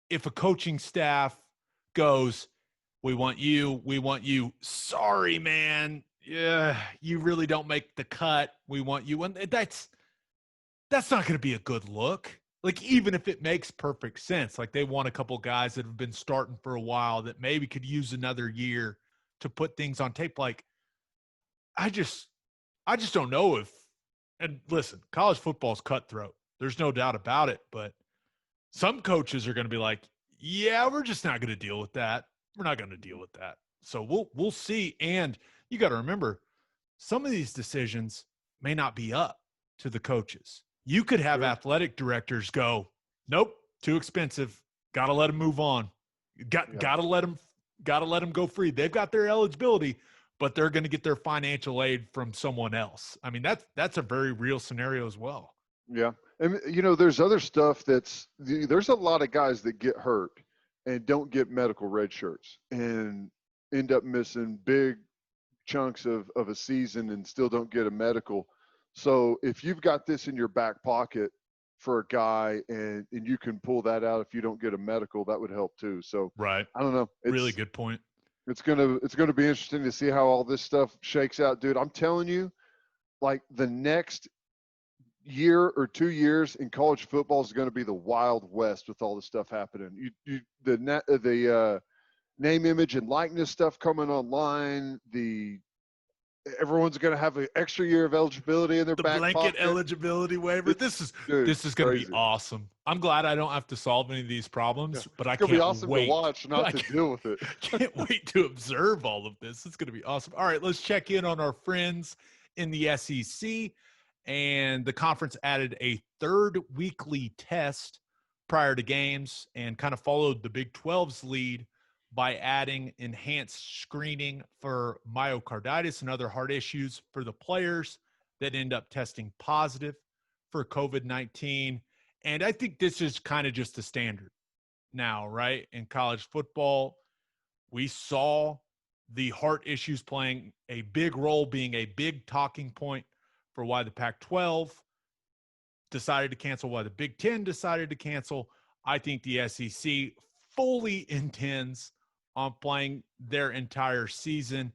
if a coaching staff goes, we want you. Sorry, man. Yeah, you really don't make the cut. We want you. And that's not going to be a good look. Like, even if it makes perfect sense, like they want a couple guys that have been starting for a while that maybe could use another year to put things on tape. Like, I just don't know if, and listen, college football is cutthroat. There's no doubt about it. But some coaches are going to be like, yeah, we're just not going to deal with that. We're not going to deal with that. So we'll see. And you got to remember, some of these decisions may not be up to the coaches. You could have athletic directors go, nope, too expensive. Got to let them move on. Got to let them go free. They've got their eligibility, but they're going to get their financial aid from someone else. I mean, that's a very real scenario as well. Yeah. And, there's other stuff there's a lot of guys that get hurt and don't get medical red shirts and end up missing big chunks of a season and still don't get a medical. So if you've got this in your back pocket for a guy and you can pull that out if you don't get a medical, that would help too. So right. I don't know. Really good point. It's gonna be interesting to see how all this stuff shakes out, dude. I'm telling you, like, the next year or 2 years in college football is going to be the Wild West with all this stuff happening. The name, image, and likeness stuff coming online. Everyone's going to have an extra year of eligibility in their back pocket. The blanket eligibility waiver. This is going to be awesome. I'm glad I don't have to solve any of these problems, but I can't wait. It's going to be awesome to watch, not to deal with it. Can't wait to observe all of this. It's going to be awesome. All right, let's check in on our friends in the SEC. and the conference added a third weekly test prior to games and kind of followed the Big 12's lead by adding enhanced screening for myocarditis and other heart issues for the players that end up testing positive for COVID-19. And I think this is kind of just a standard now, right? In college football, we saw the heart issues playing a big role, being a big talking point for why the Pac-12 decided to cancel, why the Big Ten decided to cancel. I think the SEC fully intends on playing their entire season,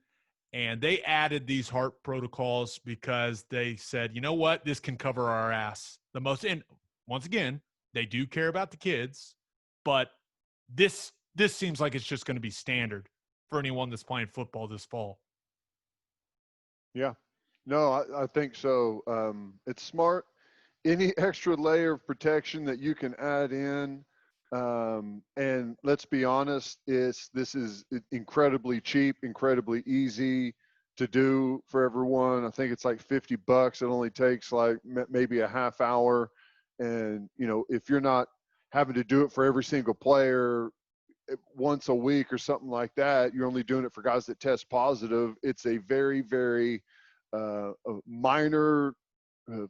and they added these heart protocols because they said, you know what, this can cover our ass the most. And once again, they do care about the kids, but this seems like it's just going to be standard for anyone that's playing football this fall. Yeah. No, I think so. It's smart. Any extra layer of protection that you can add in, and let's be honest, this is incredibly cheap, incredibly easy to do for everyone. I think it's like $50. It only takes like maybe a half hour, and if you're not having to do it for every single player once a week or something like that, you're only doing it for guys that test positive. It's a very, very a minor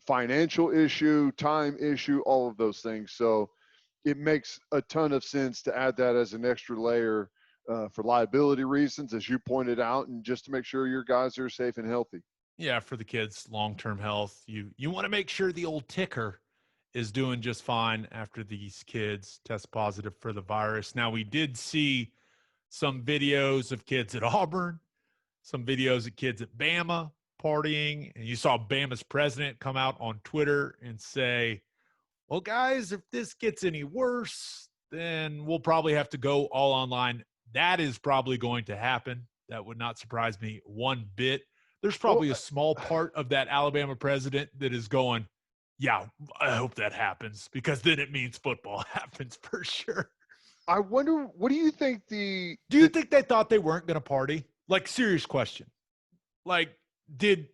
financial issue, time issue, all of those things. So it makes a ton of sense to add that as an extra layer for liability reasons, as you pointed out, and just to make sure your guys are safe and healthy. Yeah, for the kids' long-term health, you want to make sure the old ticker is doing just fine after these kids test positive for the virus. Now, we did see some videos of kids at Auburn, some videos of kids at Bama partying, and you saw Bama's president come out on Twitter and say, well, guys, if this gets any worse, then we'll probably have to go all online. That is probably going to happen. That would not surprise me one bit. There's probably a small part of that Alabama president that is going, yeah, I hope that happens, because then it means football happens for sure. I wonder, what do you think do you think they thought they weren't going to party? Like, serious question. Like, did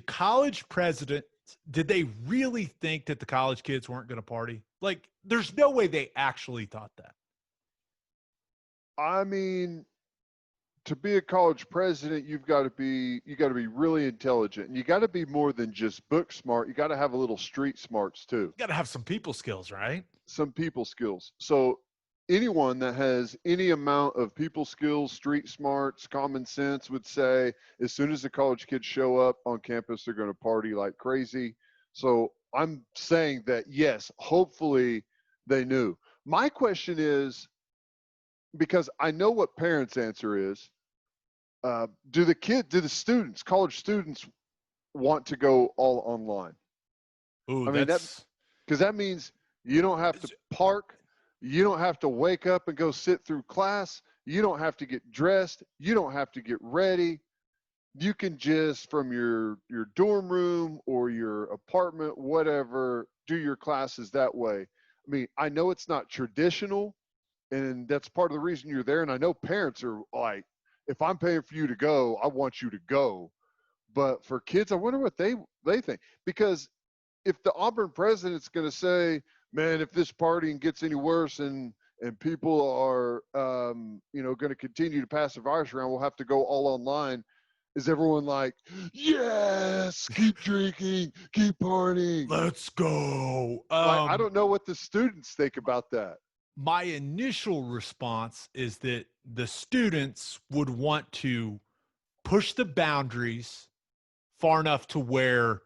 college presidents, did they really think that the college kids weren't going to party? Like, there's no way they actually thought that. I mean, to be a college president, you got to be really intelligent, and you got to be more than just book smart. You got to have a little street smarts too. You got to have some people skills, right? Some people skills. So anyone that has any amount of people skills, street smarts, common sense would say, as soon as the college kids show up on campus, they're going to party like crazy. So I'm saying that, yes, hopefully they knew. My question is, because I know what parents' answer is, do the students, college students, want to go all online? Ooh, I mean, because that means you don't have to park. You don't have to wake up and go sit through class. You don't have to get dressed. You don't have to get ready. You can just, from your dorm room or your apartment, whatever, do your classes that way. I mean, I know it's not traditional, and that's part of the reason you're there. And I know parents are like, if I'm paying for you to go, I want you to go. But for kids, I wonder what they think. Because if the Auburn president's going to say, man, if this partying gets any worse and people are, going to continue to pass the virus around, we'll have to go all online. Is everyone like, yes, keep drinking, keep partying, let's go? I don't know what the students think about that. My initial response is that the students would want to push the boundaries far enough to where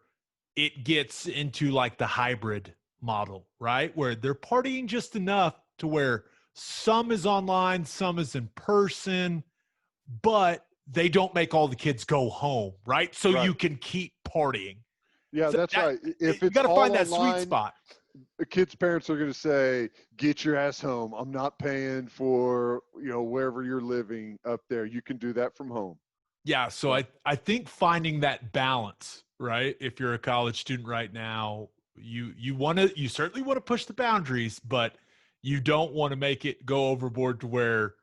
it gets into like the hybrid model, right? Where they're partying just enough to where some is online, some is in person, but they don't make all the kids go home, right? So right. You can keep partying. Yeah, so that's right. If you got to find that sweet spot. The kids' parents are going to say, get your ass home. I'm not paying for, wherever you're living up there. You can do that from home. Yeah, so I think finding that balance, right? If you're a college student right now, you certainly want to push the boundaries, but you don't want to make it go overboard to where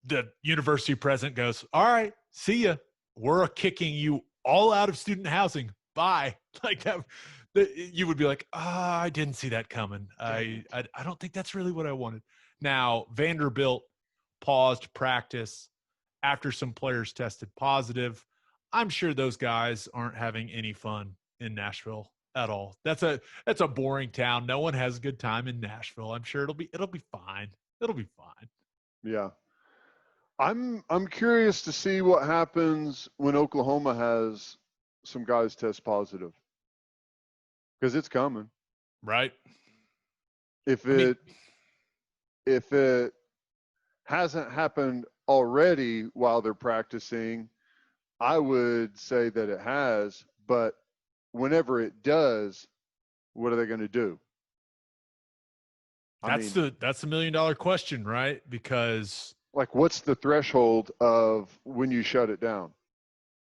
the university president goes, all right, see ya. We're kicking you all out of student housing. bye. Like that, you would be like, I didn't see that coming. I don't think that's really what I wanted. Now, Vanderbilt paused practice after some players tested positive. I'm sure those guys aren't having any fun in Nashville at all. That's a boring town. No one has a good time in Nashville. I'm sure it'll be fine. It'll be fine. Yeah. I'm curious to see what happens when Oklahoma has some guys test positive, because it's coming. Right. If it hasn't happened already while they're practicing, I would say that it has. But whenever it does, what are they going to do? That's the $1 million question, right? Because like, what's the threshold of when you shut it down?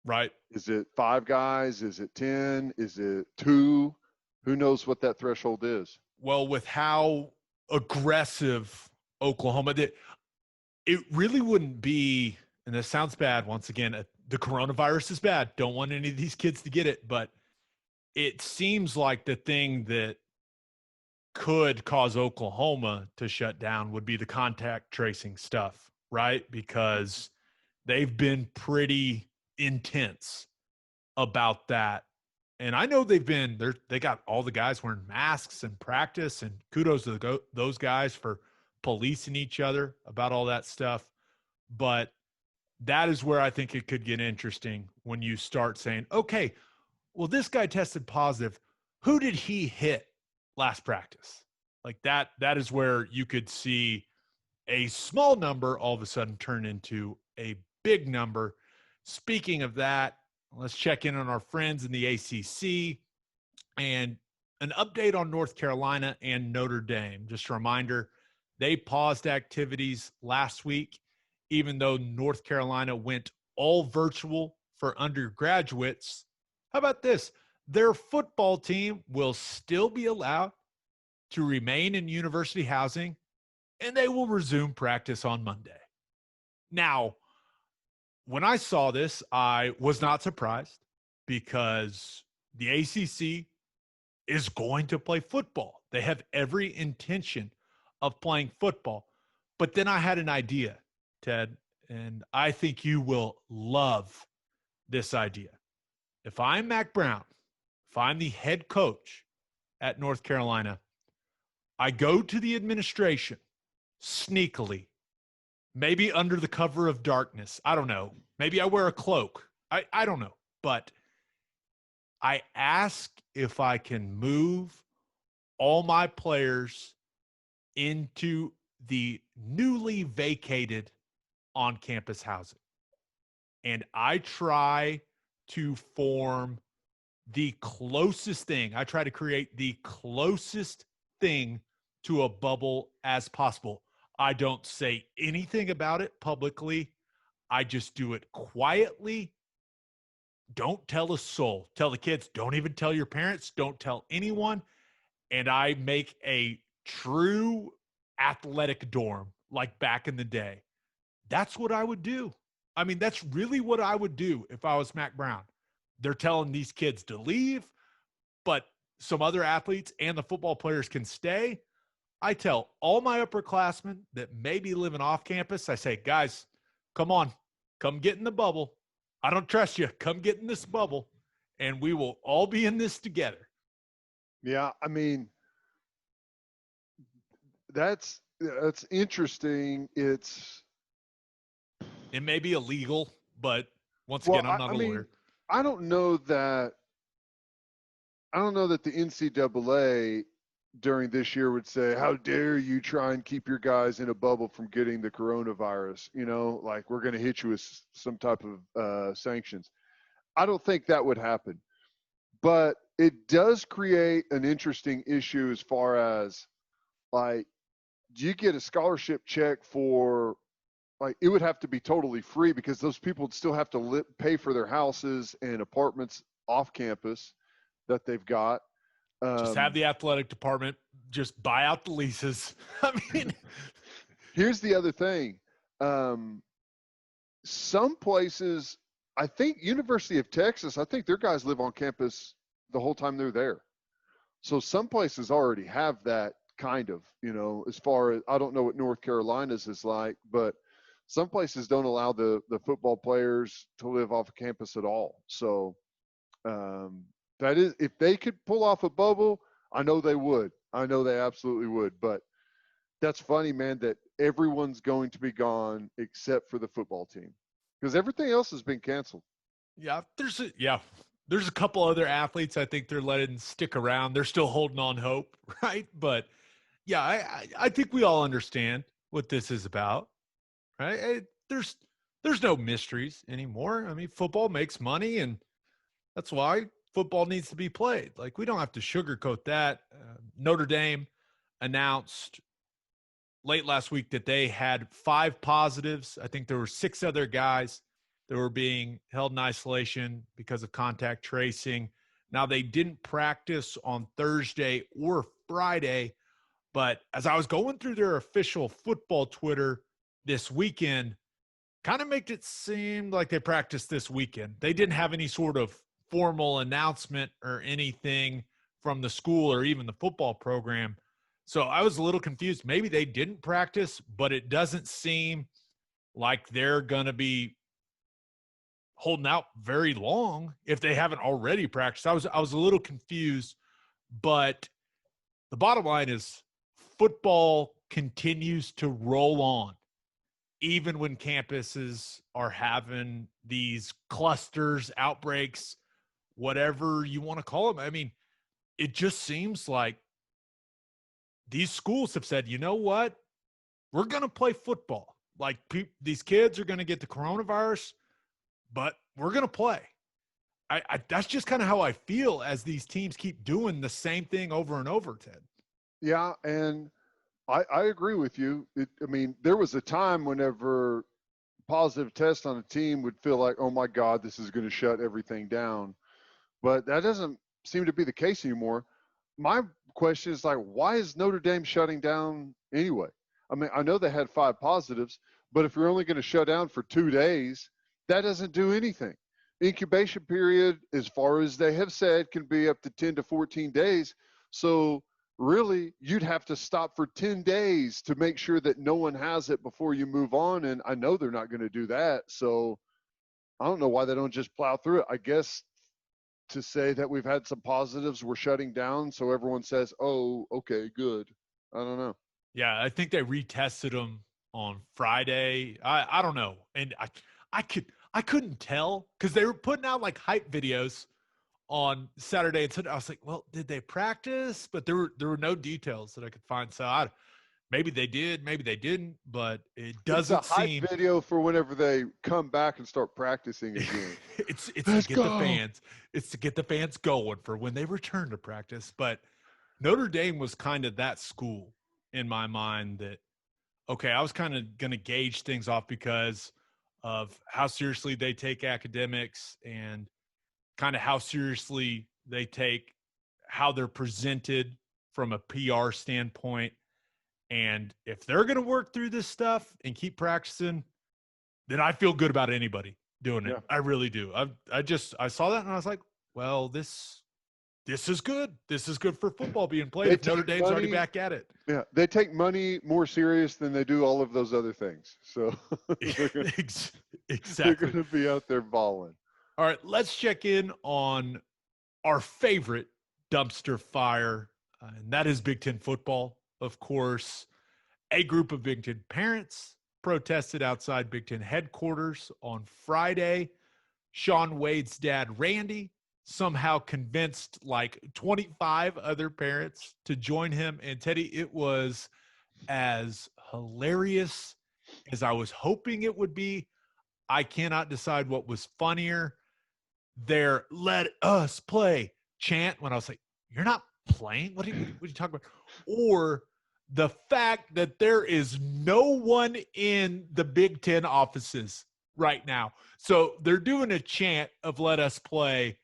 Right. Is it 5 guys? Is it 10? Is it 2? Who knows what that threshold is? Well, with how aggressive Oklahoma did, it really wouldn't be, and this sounds bad, once again, the coronavirus is bad. Don't want any of these kids to get it, but it seems like the thing that could cause Oklahoma to shut down would be the contact tracing stuff, right? Because they've been pretty intense about that. And I know they got all the guys wearing masks in practice, and kudos to those guys for policing each other about all that stuff. But that is where I think it could get interesting when you start saying, okay, well, this guy tested positive. Who did he hit last practice? Like that is where you could see a small number all of a sudden turn into a big number. Speaking of that, let's check in on our friends in the ACC and an update on North Carolina and Notre Dame. Just a reminder, they paused activities last week, even though North Carolina went all virtual for undergraduates. How about this? Their football team will still be allowed to remain in university housing, and they will resume practice on Monday. Now, when I saw this, I was not surprised because the ACC is going to play football. They have every intention of playing football. But then I had an idea, Ted, and I think you will love this idea. If I'm Mac Brown, if I'm the head coach at North Carolina, I go to the administration sneakily, maybe under the cover of darkness. I don't know. Maybe I wear a cloak. I don't know. But I ask if I can move all my players into the newly vacated on-campus housing. And I try to form the closest thing. I try to create the closest thing to a bubble as possible. I don't say anything about it publicly. I just do it quietly. Don't tell a soul. Tell the kids, don't even tell your parents. Don't tell anyone. And I make a true athletic dorm like back in the day. That's what I would do. I mean, that's really what I would do if I was Mac Brown. They're telling these kids to leave, but some other athletes and the football players can stay. I tell all my upperclassmen that may be living off campus, I say, guys, come on, come get in the bubble. I don't trust you. Come get in this bubble, and we will all be in this together. Yeah, I mean, that's interesting. It may be illegal, but once again, I'm not a lawyer. I don't know that the NCAA during this year would say, how dare you try and keep your guys in a bubble from getting the coronavirus? You know, like, we're going to hit you with some type of sanctions. I don't think that would happen. But it does create an interesting issue as far as, like, do you get a scholarship check for, like, it would have to be totally free because those people would still have to pay for their houses and apartments off campus that they've got. Just have the athletic department just buy out the leases. I mean, here's the other thing. Some places I think University of Texas, I think their guys live on campus the whole time they're there. So some places already have that kind of, as far as, I don't know what North Carolina's is like, but some places don't allow the football players to live off of campus at all. So that is, if they could pull off a bubble, I know they would. I know they absolutely would. But that's funny, man, that everyone's going to be gone except for the football team because everything else has been canceled. Yeah, there's a couple other athletes I think they're letting stick around. They're still holding on hope, right? But yeah, I think we all understand what this is about, right? There's no mysteries anymore. I mean, football makes money, and that's why football needs to be played. Like, we don't have to sugarcoat that. Notre Dame announced late last week that they had 5 positives. I think there were 6 other guys that were being held in isolation because of contact tracing. Now, they didn't practice on Thursday or Friday, but as I was going through their official football Twitter this weekend, kind of made it seem like they practiced this weekend. They didn't have any sort of formal announcement or anything from the school or even the football program. So I was a little confused. Maybe they didn't practice, but it doesn't seem like they're going to be holding out very long if they haven't already practiced. I was a little confused, but the bottom line is football continues to roll on, even when campuses are having these clusters, outbreaks, whatever you want to call them. I mean, it just seems like these schools have said, you know what? We're going to play football. Like, these kids are going to get the coronavirus, but we're going to play. That's just kind of how I feel as these teams keep doing the same thing over and over, Ted. Yeah, and I agree with you. I mean, there was a time whenever positive test on a team would feel like, oh my God, this is going to shut everything down. But that doesn't seem to be the case anymore. My question is, like, why is Notre Dame shutting down anyway? I mean, I know they had 5 positives, but if you're only going to shut down for 2 days, that doesn't do anything. Incubation period, as far as they have said, can be up to 10 to 14 days. So really, you'd have to stop for 10 days to make sure that no one has it before you move on. And I know they're not going to do that. So I don't know why they don't just plow through it. I guess to say that we've had some positives, we're shutting down. So everyone says, oh, okay, good. I don't know. Yeah, I think they retested them on Friday. I don't know. And I couldn't tell because they were putting out like hype videos on Saturday and Sunday. I was like, well, did they practice? But there were no details that I could find. So maybe they did, maybe they didn't, but it doesn't it's a hype seem video for whenever they come back and start practicing again. it's Let's to get go. the fans. It's to get the fans going for when they return to practice. But Notre Dame was kind of that school in my mind that, okay, I was kind of going to gauge things off because of how seriously they take academics and kind of how seriously they take how they're presented from a PR standpoint. And if they're going to work through this stuff and keep practicing, then I feel good about anybody doing it. Yeah. I really do. I saw that and I was like, well, this is good. This is good for football being played if Notre Dame's already back at it. Yeah, they take money more serious than they do all of those other things. So Exactly. They're going to be out there balling. All right, let's check in on our favorite dumpster fire, and that is Big Ten football. Of course, a group of Big Ten parents protested outside Big Ten headquarters on Friday. Sean Wade's dad, Randy, somehow convinced like 25 other parents to join him. And Teddy, it was as hilarious as I was hoping it would be. I cannot decide what was funnier. Their "let us play" chant when I was like, you're not playing? What are you talking about? Or the fact that there is no one in the Big Ten offices right now. So they're doing a chant of "let us play"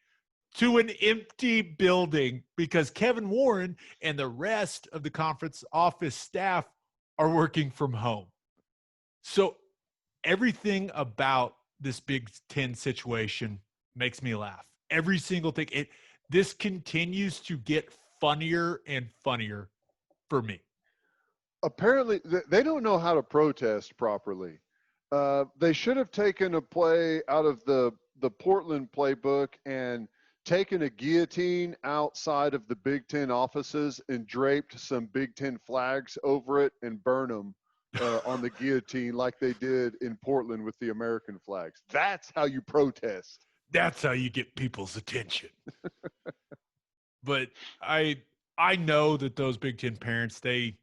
to an empty building because Kevin Warren and the rest of the conference office staff are working from home. So everything about this Big Ten situation makes me laugh. Every single thing. This continues to get funnier and funnier for me. Apparently, they don't know how to protest properly. They should have taken a play out of the Portland playbook and taken a guillotine outside of the Big Ten offices and draped some Big Ten flags over it and burn them on the guillotine like they did in Portland with the American flags. That's how you protest. That's how you get people's attention. But I know that those Big Ten parents, they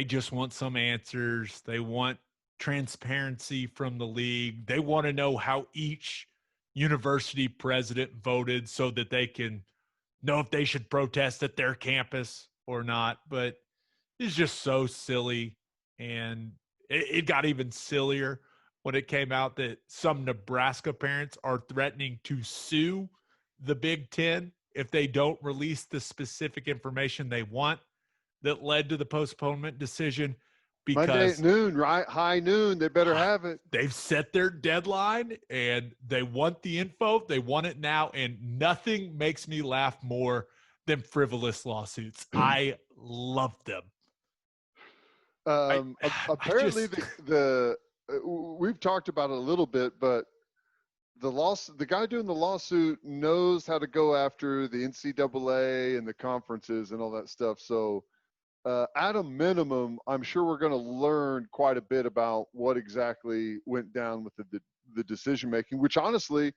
just want some answers. They want transparency from the league. They want to know how each university president voted so that they can know if they should protest at their campus or not. But it's just so silly. And it got even sillier when it came out that some Nebraska parents are threatening to sue the Big Ten if they don't release the specific information they want that led to the postponement decision. Because Monday at noon, right? High noon. They better have it. They've set their deadline and they want the info. They want it now. And nothing makes me laugh more than frivolous lawsuits. I love them. Apparently, we've talked about it a little bit, but the guy doing the lawsuit knows how to go after the NCAA and the conferences and all that stuff. So, at a minimum, I'm sure we're going to learn quite a bit about what exactly went down with the decision making, which honestly,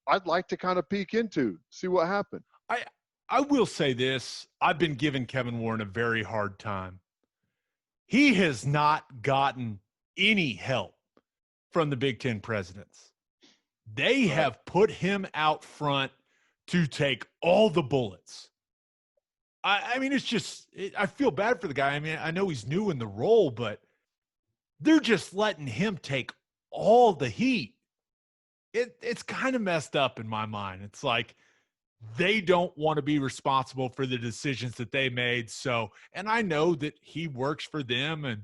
I'd like to kind of peek into, see what happened. I will say this. I've been giving Kevin Warren a very hard time. He has not gotten any help from the Big Ten presidents. They have put him out front to take all the bullets. I mean, it's just I feel bad for the guy. I mean, I know he's new in the role, but they're just letting him take all the heat. It's kind of messed up in my mind. It's like they don't want to be responsible for the decisions that they made. So, and I know that he works for them and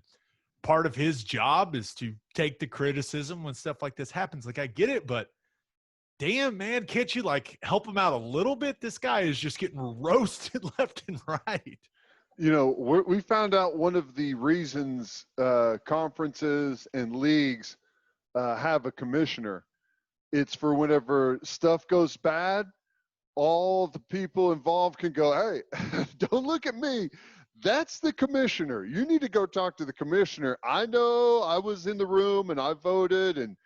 part of his job is to take the criticism when stuff like this happens. Like, I get it, but damn, man, can't you like help him out a little bit? This guy is just getting roasted left and right. You know, we found out one of the reasons conferences and leagues have a commissioner. It's for whenever stuff goes bad, all the people involved can go, hey, don't look at me. That's the commissioner. You need to go talk to the commissioner. I know I was in the room and I voted and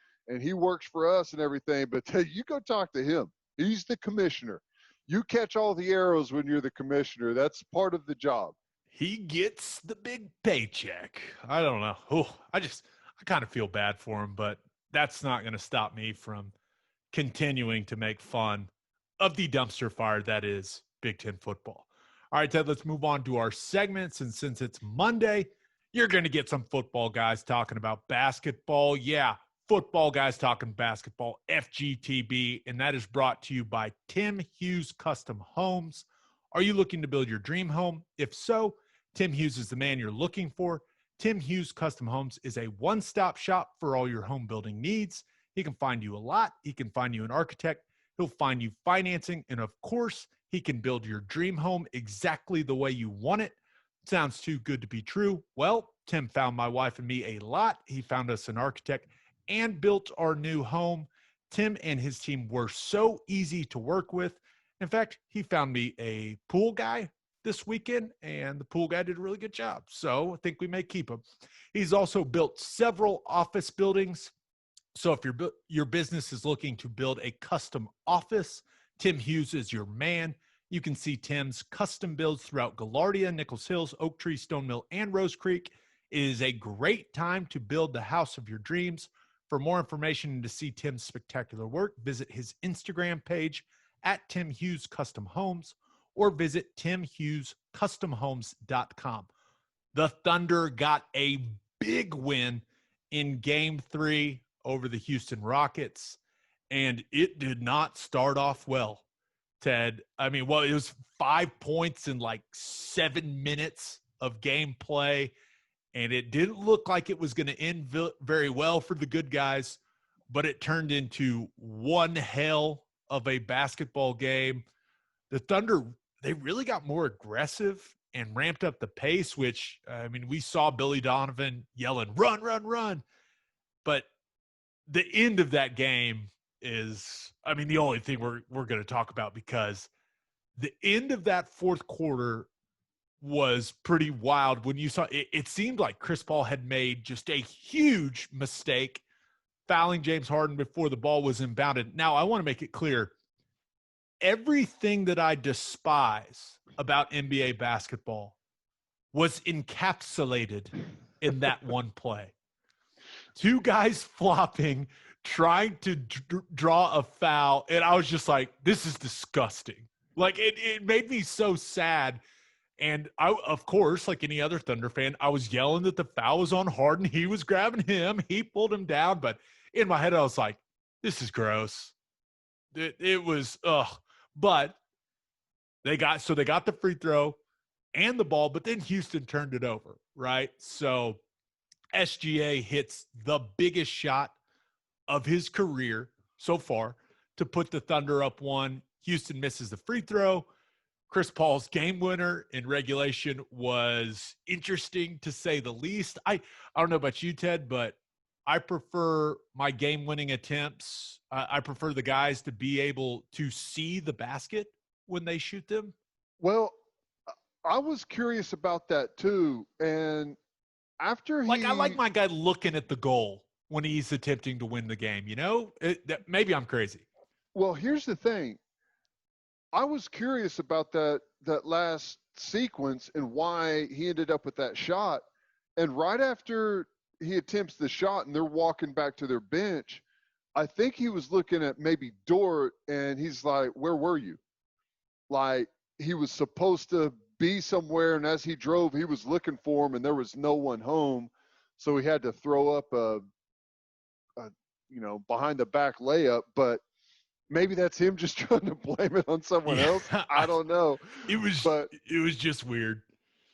he works for us and everything, but you go talk to him. He's the commissioner. You catch all the arrows when you're the commissioner. That's part of the job. He gets the big paycheck. I don't know. I kind of feel bad for him, but that's not going to stop me from continuing to make fun of the dumpster fire that is Big Ten football. All right, Ted, let's move on to our segments. And since it's Monday, you're going to get some football guys talking about basketball. Yeah, football guys talking basketball, FGTB, and that is brought to you by Tim Hughes Custom Homes. Are you looking to build your dream home? If so, Tim Hughes is the man you're looking for. Tim Hughes Custom Homes is a one-stop shop for all your home building needs. He can find you a lot. He can find you an architect. He'll find you financing. And of course, he can build your dream home exactly the way you want it. Sounds too good to be true. Well, Tim found my wife and me a lot. He found us an architect and built our new home. Tim and his team were so easy to work with. In fact, he found me a pool guy this weekend, and the pool guy did a really good job. So I think we may keep him. He's also built several office buildings. So if your business is looking to build a custom office, Tim Hughes is your man. You can see Tim's custom builds throughout Gaillardia, Nichols Hills, Oak Tree, Stone Mill, and Rose Creek. It is a great time to build the house of your dreams. For more information and to see Tim's spectacular work, visit his Instagram page at Tim Hughes Custom Homes or visit timhughescustomhomes.com. The Thunder got a big win in Game 3 over the Houston Rockets, and it did not start off well, Ted. I mean, well, it was 5 points in like 7 minutes of gameplay, and it didn't look like it was going to end very well for the good guys. but it turned into one hell of a basketball game. The Thunder, they really got more aggressive and ramped up the pace, which, I mean, we saw Billy Donovan yelling, run, run, run. But the end of that game is, I mean, the only thing we're going to talk about, because the end of that fourth quarter was pretty wild. When you saw it, it seemed like Chris Paul had made just a huge mistake fouling James Harden before the ball was inbounded. Now, I want to make it clear, everything that I despise about NBA basketball was encapsulated in that one play. Two guys flopping, trying to draw a foul, and I was just like, this is disgusting. Like, it made me so sad. And I, of course, like any other Thunder fan, I was yelling that the foul was on Harden. He was grabbing him. He pulled him down. But in my head, I was like, this is gross. It was, ugh. But they got the free throw and the ball, but then Houston turned it over, right? So SGA hits the biggest shot of his career so far to put the Thunder up one. Houston misses the free throw. Chris Paul's game winner in regulation was interesting, to say the least. I don't know about you, Ted, but I prefer my game-winning attempts. I prefer the guys to be able to see the basket when they shoot them. Well, I was curious about that too. And after I like my guy looking at the goal when he's attempting to win the game, you know? Maybe I'm crazy. Well, here's the thing. I was curious about that last sequence and why he ended up with that shot. And right after he attempts the shot and they're walking back to their bench, I think he was looking at maybe Dort, and he's like, where were you? Like, he was supposed to be somewhere, and as he drove, he was looking for him, and there was no one home. So he had to throw up a behind the back layup. But maybe that's him just trying to blame it on someone else. I don't know. It was just weird.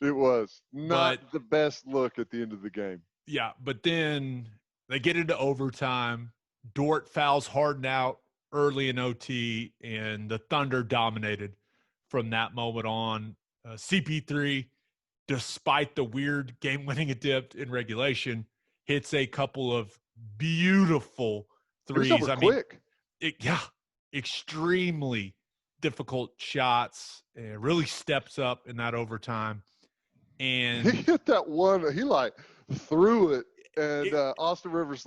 It was not the best look at the end of the game. Yeah, but then they get into overtime. Dort fouls Harden out early in OT, and the Thunder dominated from that moment on. CP3, despite the weird game-winning attempt in regulation, hits a couple of beautiful threes. Quick. Extremely difficult shots. It really steps up in that overtime. And he hit that one. He threw it, and Austin Rivers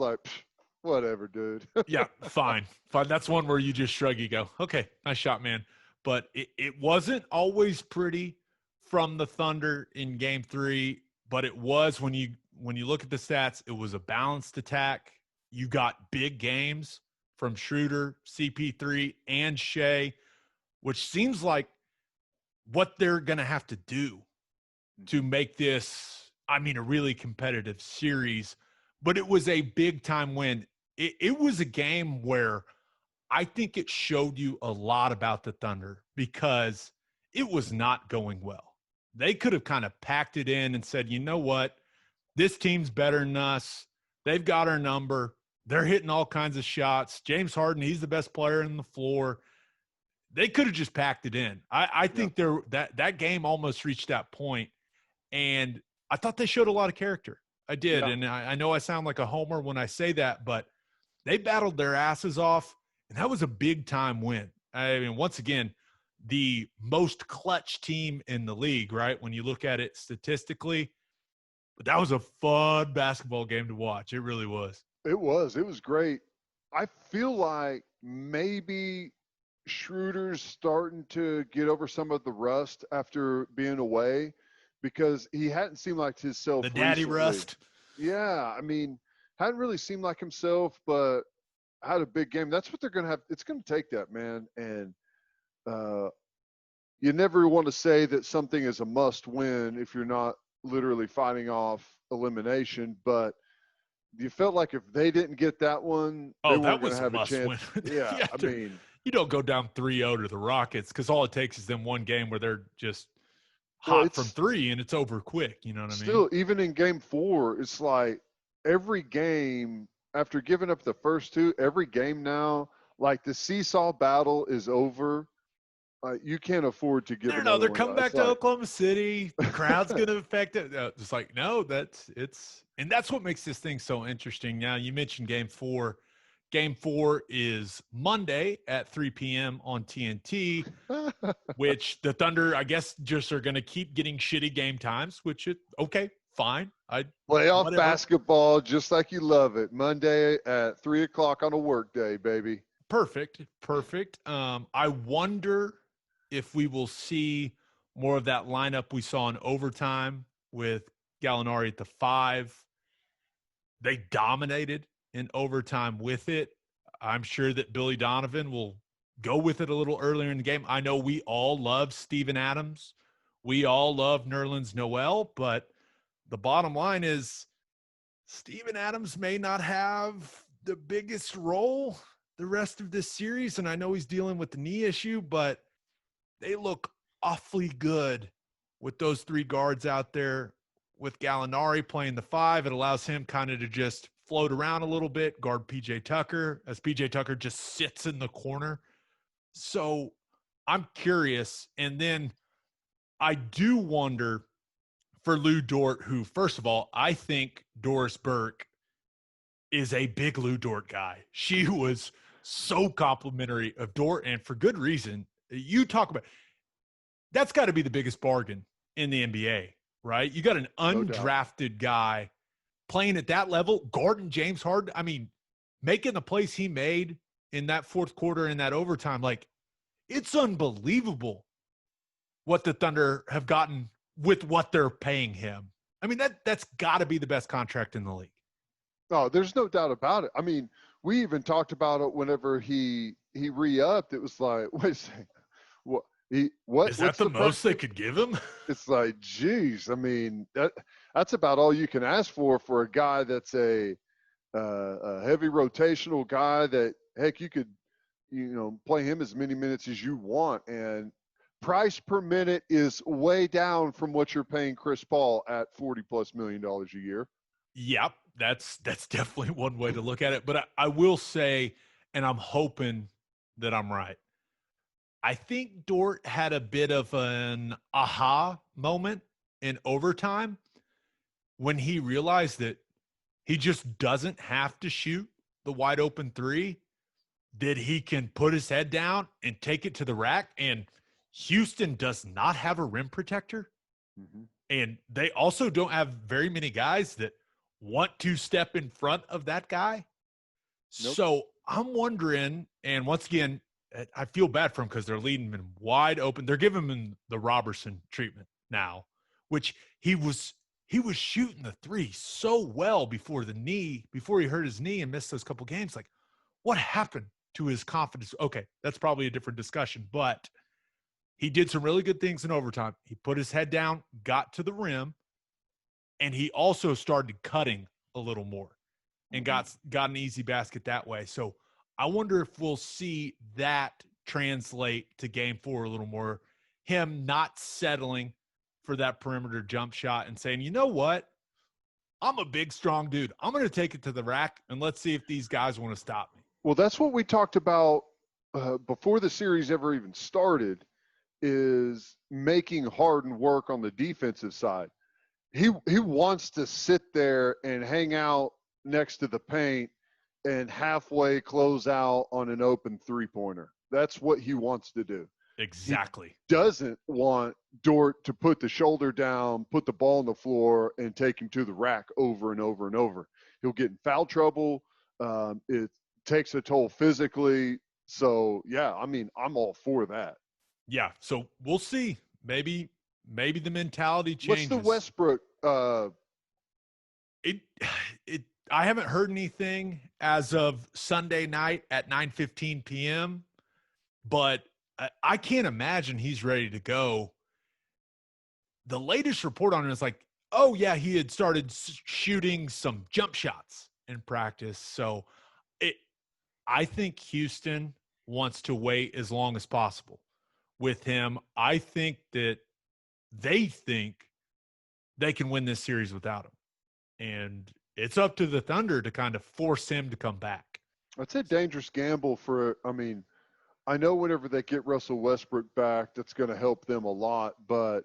whatever, dude. Yeah, fine. That's one where you just shrug. You go, okay, nice shot, man. But it wasn't always pretty from the Thunder in Game 3. But it was, when you look at the stats, it was a balanced attack. You got big games from Schroeder, CP3, and Shea, which seems like what they're going to have to do to make this, a really competitive series. But it was a big-time win. It was a game where I think it showed you a lot about the Thunder, because it was not going well. They could have kind of packed it in and said, you know what? This team's better than us. They've got our number. They're hitting all kinds of shots. James Harden, he's the best player on the floor. They could have just packed it in. I think that game almost reached that point, and I thought they showed a lot of character. I did, and I know I sound like a homer when I say that, but they battled their asses off, and that was a big-time win. Once again, the most clutch team in the league, right, when you look at it statistically. But that was a fun basketball game to watch. It really was. It was. It was great. I feel like maybe Schroeder's starting to get over some of the rust after being away, because he hadn't seemed like himself. The daddy recently. rust. Yeah, hadn't really seemed like himself, but had a big game. That's what they're going to have. It's going to take that, man. And you never want to say that something is a must win if you're not literally fighting off elimination, but you felt like if they didn't get that one, they weren't going to have a chance. Yeah, you don't go down 3-0 to the Rockets, because all it takes is them one game where they're just hot from three and it's over quick. You know what I mean? Still, even in Game 4, it's like every game after giving up the first two, every game now, like the seesaw battle is over. You can't afford to give No, another they're one. coming back to Oklahoma City. The crowd's going to affect it. It's like, no, and that's what makes this thing so interesting. Now, you mentioned game 4. Game 4 is Monday at 3 p.m. on TNT, which the Thunder, I guess, just are going to keep getting shitty game times, okay, fine. Playoff Whatever. basketball, just like you love it. Monday at 3 o'clock on a work day, baby. Perfect. I wonder if we will see more of that lineup we saw in overtime with Gallinari at the 5. They dominated in overtime with it. I'm sure that Billy Donovan will go with it a little earlier in the game. I know we all love Steven Adams. We all love Nerlens Noel, but the bottom line is Steven Adams may not have the biggest role the rest of this series, and I know he's dealing with the knee issue, but they look awfully good with those 3 guards out there. With Gallinari playing the 5, it allows him kind of to just float around a little bit, guard PJ Tucker, as PJ Tucker just sits in the corner. So I'm curious. And then I do wonder for Lou Dort, who, first of all, I think Doris Burke is a big Lou Dort guy. She was so complimentary of Dort, and for good reason. You talk about that's got to be the biggest bargain in the NBA, right? You got an undrafted guy playing at that level. Gordon James Harden, I mean, making the plays he made in that fourth quarter in that overtime, like, it's unbelievable what the Thunder have gotten with what they're paying him. I mean, that's got to be the best contract in the league. Oh, there's no doubt about it. I mean, we even talked about it whenever he re-upped. It was like, wait a second, what is that the most they could give him? It's like, geez, I mean, that's about all you can ask for a guy that's a heavy rotational guy that, heck, you could, play him as many minutes as you want. And price per minute is way down from what you're paying Chris Paul at $40+ million a year. Yep, that's definitely one way to look at it. But I will say, and I'm hoping that I'm right, I think Dort had a bit of an aha moment in overtime when he realized that he just doesn't have to shoot the wide open 3, that he can put his head down and take it to the rack. And Houston does not have a rim protector. Mm-hmm. And they also don't have very many guys that want to step in front of that guy. Nope. So I'm wondering, and once again, I feel bad for him because they're leading him wide open. They're giving him the Robertson treatment now, which he was shooting the 3 so well before he hurt his knee and missed those couple games. Like, what happened to his confidence? Okay, that's probably a different discussion, but he did some really good things in overtime. He put his head down, got to the rim, and he also started cutting a little more and got an easy basket that way. So I wonder if we'll see that translate to game 4 a little more, him not settling for that perimeter jump shot and saying, you know what? I'm a big, strong dude. I'm going to take it to the rack, and let's see if these guys want to stop me. Well, that's what we talked about before the series ever even started, is making Harden work on the defensive side. He wants to sit there and hang out next to the paint and halfway close out on an open 3-pointer. That's what he wants to do. Exactly. He doesn't want Dort to put the shoulder down, put the ball on the floor, and take him to the rack over and over and over. He'll get in foul trouble. It takes a toll physically. So, yeah, I mean, I'm all for that. Yeah, so we'll see. Maybe the mentality changes. What's the Westbrook? I haven't heard anything as of Sunday night at 9:15 p.m., but I can't imagine he's ready to go. The latest report on it is like, oh, yeah, he had started shooting some jump shots in practice. So I think Houston wants to wait as long as possible with him. I think that they think they can win this series without him. And it's up to the Thunder to kind of force him to come back. That's a dangerous gamble I know whenever they get Russell Westbrook back, that's going to help them a lot, but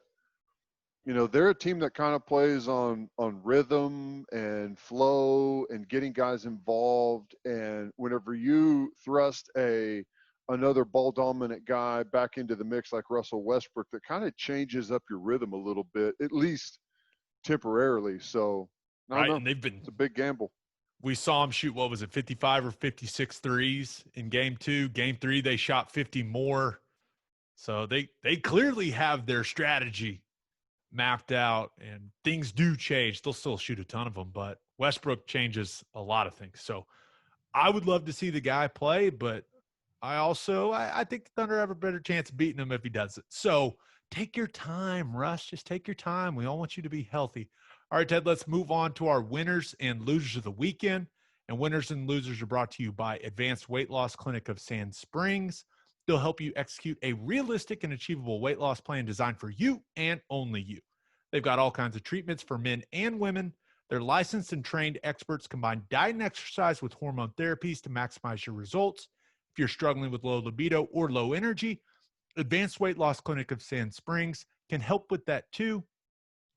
they're a team that kind of plays on rhythm and flow and getting guys involved. And whenever you thrust another ball dominant guy back into the mix like Russell Westbrook, that kind of changes up your rhythm a little bit, at least temporarily. So I don't know. And it's a big gamble. We saw him shoot, 55 or 56 threes in game 2. Game 3, they shot 50 more. So they clearly have their strategy mapped out, and things do change. They'll still shoot a ton of them, but Westbrook changes a lot of things. So I would love to see the guy play, but I think the Thunder have a better chance of beating him if he does it. So take your time, Russ. Just take your time. We all want you to be healthy. All right, Ted, let's move on to our winners and losers of the weekend. And winners and losers are brought to you by Advanced Weight Loss Clinic of Sand Springs. They'll help you execute a realistic and achievable weight loss plan designed for you and only you. They've got all kinds of treatments for men and women. Their licensed and trained experts combine diet and exercise with hormone therapies to maximize your results. If you're struggling with low libido or low energy, Advanced Weight Loss Clinic of Sand Springs can help with that too.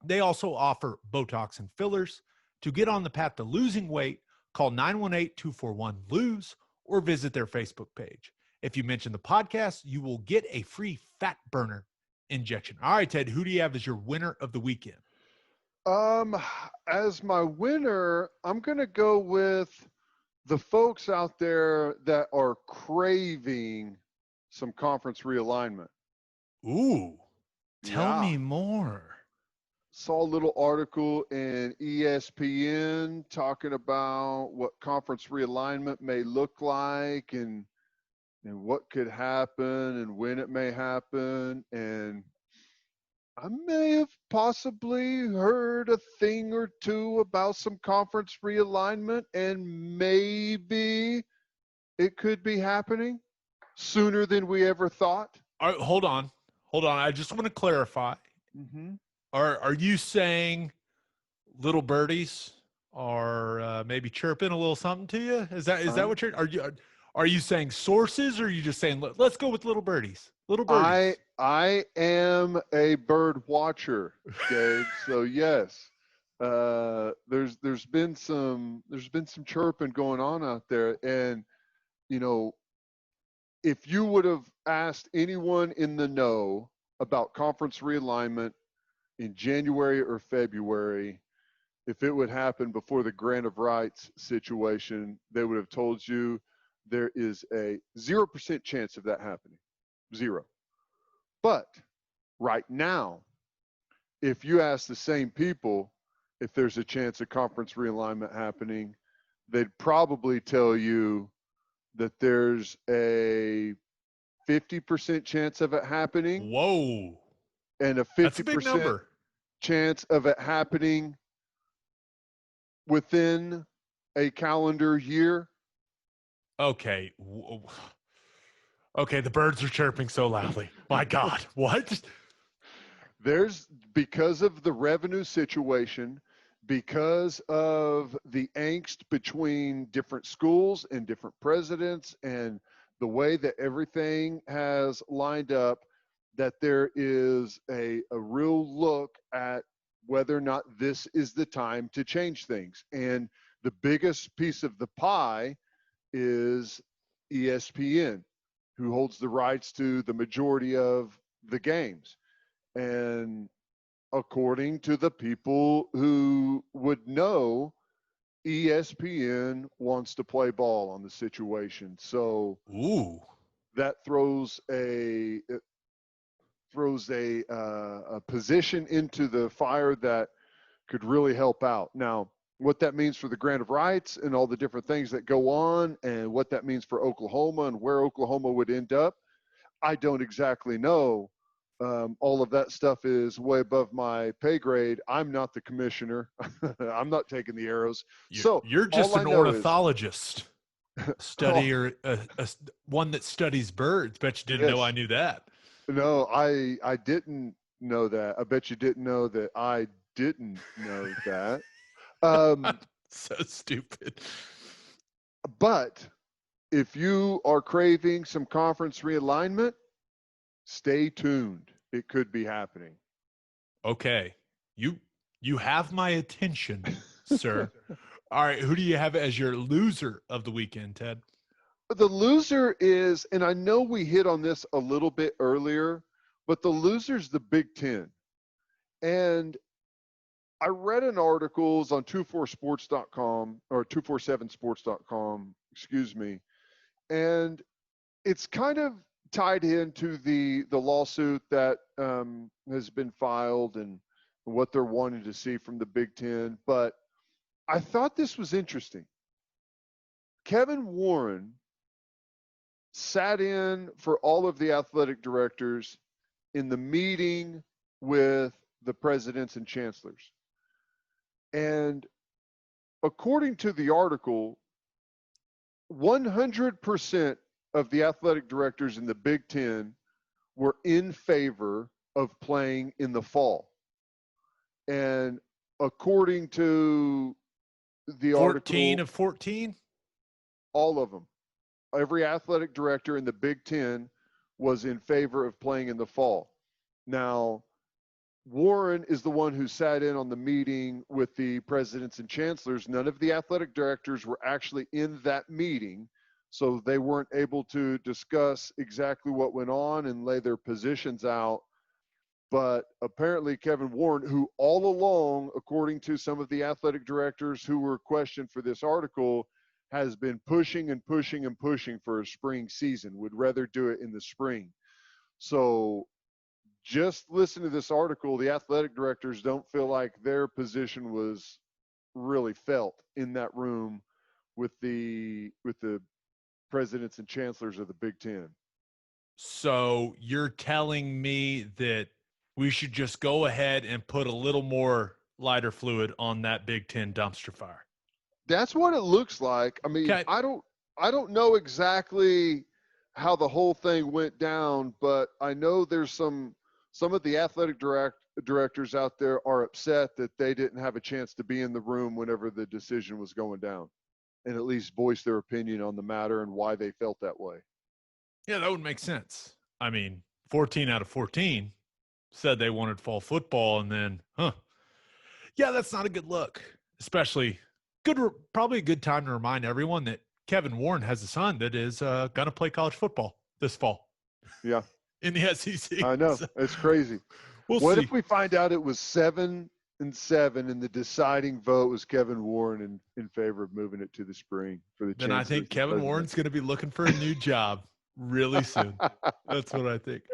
They also offer Botox and fillers. To get on the path to losing weight, call 918-241-LOSE or visit their Facebook page. If you mention the podcast, you will get a free fat burner injection. All right, Ted, who do you have as your winner of the weekend? As my winner, I'm going to go with the folks out there that are craving some conference realignment. Ooh, tell me more. Saw a little article in ESPN talking about what conference realignment may look like and what could happen and when it may happen. And I may have possibly heard a thing or two about some conference realignment, and maybe it could be happening sooner than we ever thought. All right, hold on. I just want to clarify. Mm-hmm. Are you saying little birdies are maybe chirping a little something to you? Is that what are you saying sources, or are you just saying let's go with little birdies? Little birdies. I am a bird watcher, Gabe. So yes, there's been some chirping going on out there, and if you would have asked anyone in the know about conference realignment in January or February, if it would happen before the grant of rights situation, they would have told you there is a 0% chance of that happening. 0. But right now, if you ask the same people if there's a chance of conference realignment happening, they'd probably tell you that there's a 50% chance of it happening. Whoa. And a 50% chance of it happening within a calendar year. Okay. Okay, the birds are chirping so loudly. My God, what? Because of the revenue situation, because of the angst between different schools and different presidents and the way that everything has lined up, that there is a real look at whether or not this is the time to change things. And the biggest piece of the pie is ESPN, who holds the rights to the majority of the games. And according to the people who would know, ESPN wants to play ball on the situation. So that throws a position into the fire that could really help out. Now, what that means for the grant of rights and all the different things that go on, and what that means for Oklahoma and where Oklahoma would end up, I don't exactly know. All of that stuff is way above my pay grade. I'm not the commissioner. I'm not taking the arrows. You're just an ornithologist, one that studies birds. Bet you didn't know I knew that. No, I didn't know that. I bet you didn't know that I didn't know that. So stupid. But if you are craving some conference realignment, stay tuned. It could be happening. Okay. You have my attention, sir. All right. Who do you have as your loser of the weekend, Ted? The loser is, and I know we hit on this a little bit earlier, but the loser's the Big Ten. And I read an articles on 247sports.com or 247sports.com, excuse me, and it's kind of tied into the lawsuit that has been filed and what they're wanting to see from the Big Ten. But I thought this was interesting. Kevin Warren sat in for all of the athletic directors in the meeting with the presidents and chancellors. And according to the article, 100% of the athletic directors in the Big Ten were in favor of playing in the fall. And according to the 14 article, of 14? all of them, every athletic director in the Big Ten was in favor of playing in the fall. Now, Warren is the one who sat in on the meeting with the presidents and chancellors. None of the athletic directors were actually in that meeting, so they weren't able to discuss exactly what went on and lay their positions out. But apparently Kevin Warren, who all along, according to some of the athletic directors who were questioned for this article, has been pushing and pushing and pushing for a spring season, would rather do it in the spring. So just listen to this article. The athletic directors don't feel like their position was really felt in that room with the presidents and chancellors of the Big Ten. So you're telling me that we should just go ahead and put a little more lighter fluid on that Big Ten dumpster fire? That's what it looks like. I mean, Okay. I don't know exactly how the whole thing went down, but I know there's some of the athletic directors out there are upset that they didn't have a chance to be in the room whenever the decision was going down and at least voice their opinion on the matter and why they felt that way. Yeah, that would make sense. I mean, 14 out of 14 said they wanted fall football, and then, yeah, that's not a good look. Especially probably a good time to remind everyone that Kevin Warren has a son that is going to play college football this fall. Yeah. In the SEC. I know. It's crazy. What if we find out it was 7-7 and the deciding vote was Kevin Warren in favor of moving it to the spring for the Then I think Kevin Warren's going to be looking for a new job really soon. That's what I think.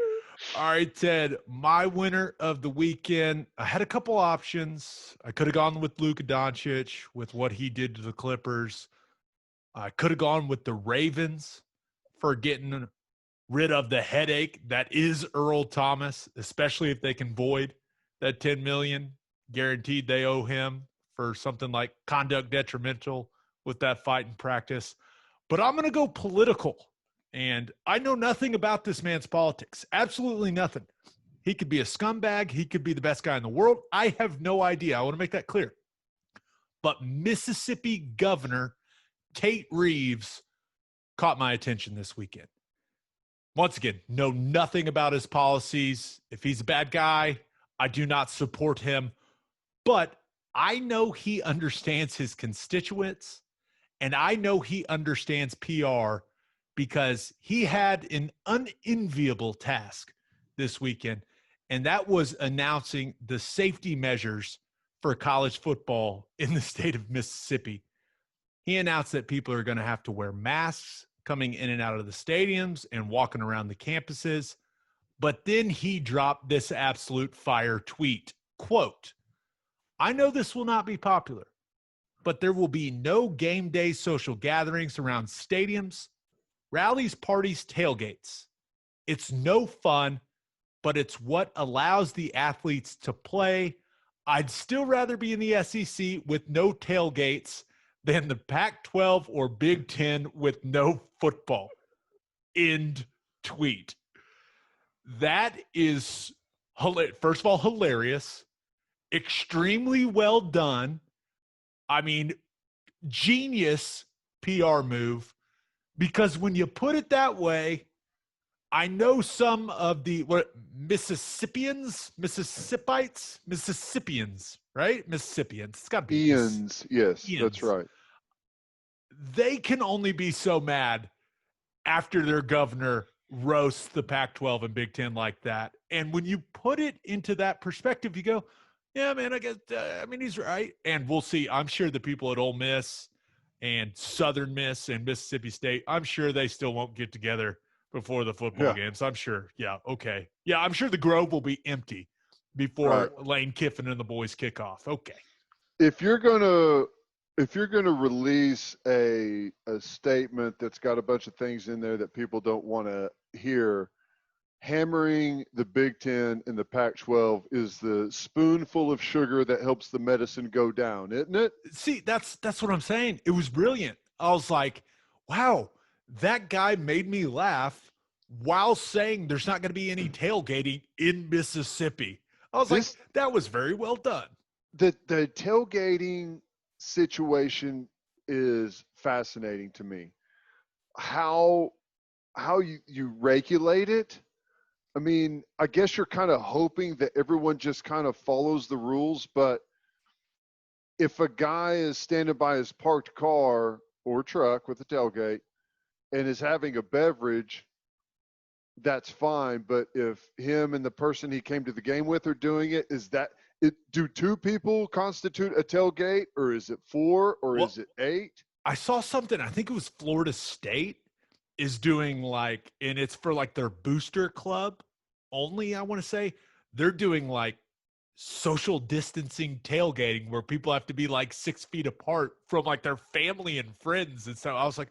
All right, Ted, my winner of the weekend, I had a couple options. I could have gone with Luka Doncic with what he did to the Clippers. I could have gone with the Ravens for getting rid of the headache that is Earl Thomas, especially if they can void that $10 million guaranteed they owe him for something like conduct detrimental with that fight in practice. But I'm going to go political. And I know nothing about this man's politics. Absolutely nothing. He could be a scumbag. He could be the best guy in the world. I have no idea. I want to make that clear. But Mississippi Governor Tate Reeves caught my attention this weekend. Once again, know nothing about his policies. If he's a bad guy, I do not support him. But I know he understands his constituents, and I know he understands PR because he had an unenviable task this weekend, and that was announcing the safety measures for college football in the state of Mississippi. He announced that people are going to have to wear masks coming in and out of the stadiums and walking around the campuses. But then he dropped this absolute fire tweet, quote, "I know this will not be popular, but there will be no game day social gatherings around stadiums, rallies, parties, tailgates. It's no fun, but it's what allows the athletes to play. I'd still rather be in the SEC with no tailgates than the Pac-12 or Big Ten with no football." End tweet. That is, first of all, hilarious, extremely well done. I mean, genius PR move, because when you put it that way, I know some of the Mississippians, right? Mississippians. It's got to be Ians, yes, that's Ians. right. They can only be so mad after their governor roasts the Pac-12 and Big Ten like that. And when you put it into that perspective, you go, yeah, man, I guess, he's right. And we'll see. I'm sure the people at Ole Miss and Southern Miss and Mississippi State, I'm sure they still won't get together before the football games. I'm sure. Yeah, okay. Yeah, I'm sure the Grove will be empty before Lane Kiffin and the boys kick off. Okay. If you're gonna release a statement that's got a bunch of things in there that people don't want to hear, hammering the Big Ten and the Pac-12 is the spoonful of sugar that helps the medicine go down, isn't it? See, that's what I'm saying. It was brilliant. I was like, wow, that guy made me laugh while saying there's not going to be any tailgating in Mississippi. I was like, that was very well done. The tailgating situation is fascinating to me. How you regulate it. I mean, I guess you're kind of hoping that everyone just kind of follows the rules, but if a guy is standing by his parked car or truck with a tailgate and is having a beverage, that's fine. But if him and the person he came to the game with are doing it, do two people constitute a tailgate, or is it four, or is it eight? I saw something, I think it was Florida State is doing and it's for their booster club only, I want to say. They're doing social distancing tailgating where people have to be 6 feet apart from their family and friends. And so I was like,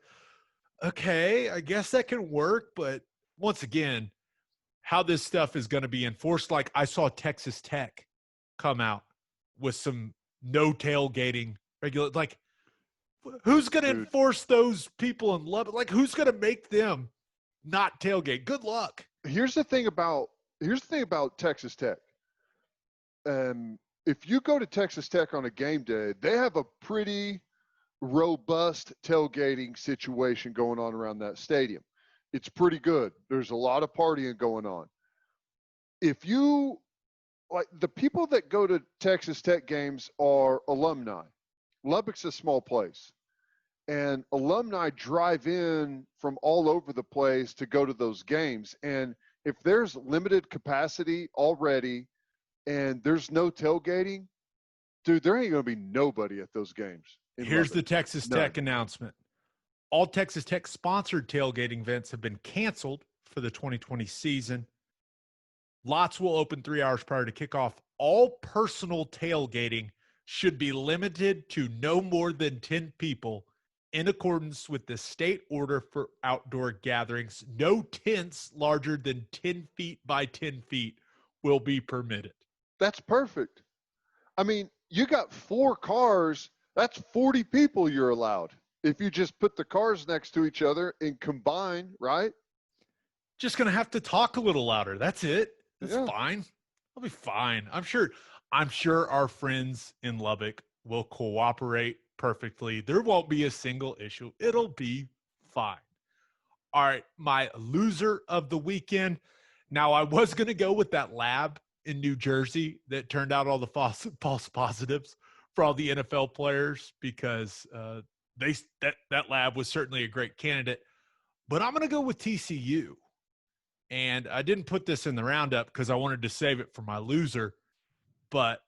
okay, I guess that can work. But once again, how this stuff is going to be enforced. I saw Texas Tech come out with some no tailgating regular, who's going to enforce those people in Lubbock? Who's going to make them not tailgate? Good luck. Here's the thing about Texas Tech. If you go to Texas Tech on a game day, they have a pretty robust tailgating situation going on around that stadium. It's pretty good. There's a lot of partying going on. If you the people that go to Texas Tech games are alumni. Lubbock's a small place, and alumni drive in from all over the place to go to those games. And if there's limited capacity already and there's no tailgating, dude, there ain't going to be nobody at those games. Here's the Texas Tech announcement. All Texas Tech sponsored tailgating events have been canceled for the 2020 season. Lots will open 3 hours prior to kickoff. All personal tailgating should be limited to no more than 10 people in accordance with the state order for outdoor gatherings. No tents larger than 10 feet by 10 feet will be permitted. That's perfect. I mean, you got 4 cars. That's 40 people you're allowed. If you just put the cars next to each other and combine, right? Just going to have to talk a little louder. That's it. That's fine. I'll be fine. I'm sure our friends in Lubbock will cooperate perfectly. There won't be a single issue. It'll be fine. All right, my loser of the weekend. Now, I was going to go with that lab in New Jersey that turned out all the false positives for all the NFL players because that lab was certainly a great candidate. But I'm going to go with TCU. And I didn't put this in the roundup because I wanted to save it for my loser. But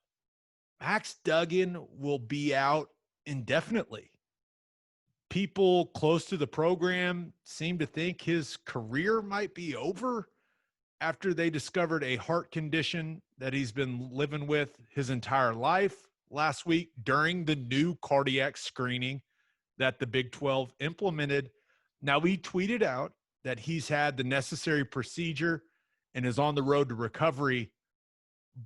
Max Duggan will be out indefinitely. People close to the program seem to think his career might be over after they discovered a heart condition that he's been living with his entire life last week during the new cardiac screening that the Big 12 implemented. Now, he tweeted out that he's had the necessary procedure and is on the road to recovery,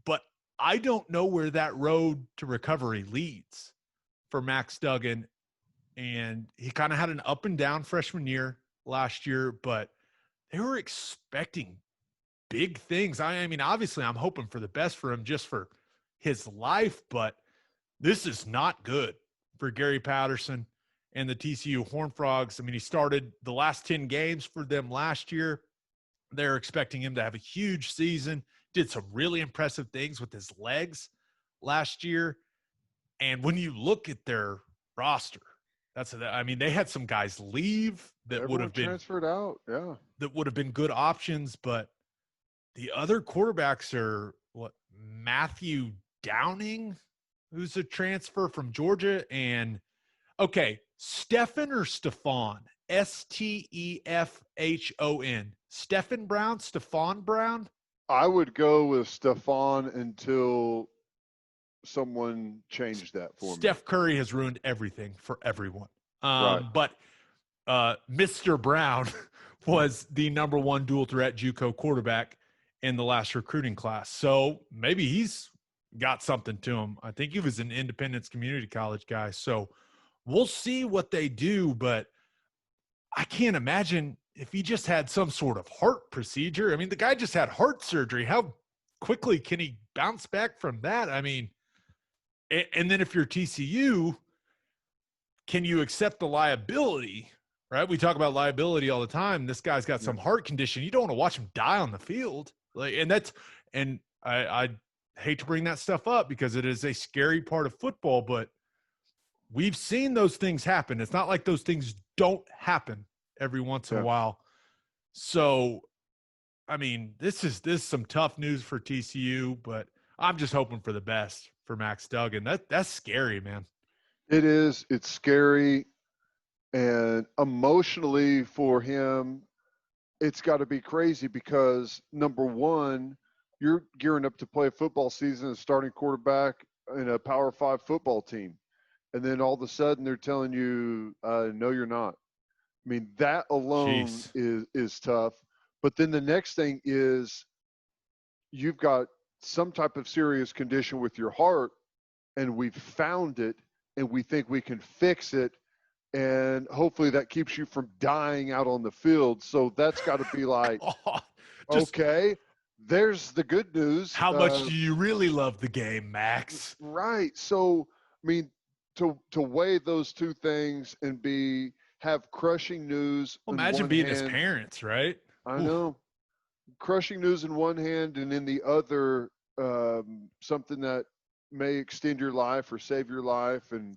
but I don't know where that road to recovery leads for Max Duggan. And he kind of had an up and down freshman year last year, but they were expecting big things. I mean, obviously I'm hoping for the best for him just for his life, but this is not good for Gary Patterson and the TCU Horned Frogs. I mean, he started the last 10 games for them last year. They're expecting him to have a huge season, did some really impressive things with his legs last year. And when you look at their roster, they had some guys leave that would have been transferred out. Yeah. That would have been good options, but the other quarterbacks are Matthew Downing, who's a transfer from Georgia, and Stefan or Stephon, Stefhon, Stephon Brown. I would go with Stephon until someone changed that for me. Steph Curry has ruined everything for everyone. Right. But Mr. Brown was the number one dual threat JUCO quarterback in the last recruiting class. So maybe he's got something to him. I think he was an Independence Community College guy. So we'll see what they do, but I can't imagine if he just had some sort of heart procedure. I mean, the guy just had heart surgery. How quickly can he bounce back from that? I mean, and then if you're TCU, can you accept the liability, right? We talk about liability all the time. This guy's got some heart condition. You don't want to watch him die on the field. I hate to bring that stuff up because it is a scary part of football, but we've seen those things happen. It's not like those things don't happen every once in a while. So, I mean, this is some tough news for TCU, but I'm just hoping for the best for Max Duggan. That's scary, man. It is. It's scary. And emotionally for him, it's got to be crazy because, number one, you're gearing up to play a football season as starting quarterback in a Power 5 football team. And then all of a sudden they're telling you, no, you're not. I mean, that alone is tough. But then the next thing is you've got some type of serious condition with your heart, and we've found it, and we think we can fix it. And hopefully that keeps you from dying out on the field. So that's got to be like, okay, there's the good news. How much do you really love the game, Max? Right. So, I mean, to weigh those two things and have crushing news. Well, imagine being his parents, right? I know. Crushing news in one hand and in the other, something that may extend your life or save your life. And,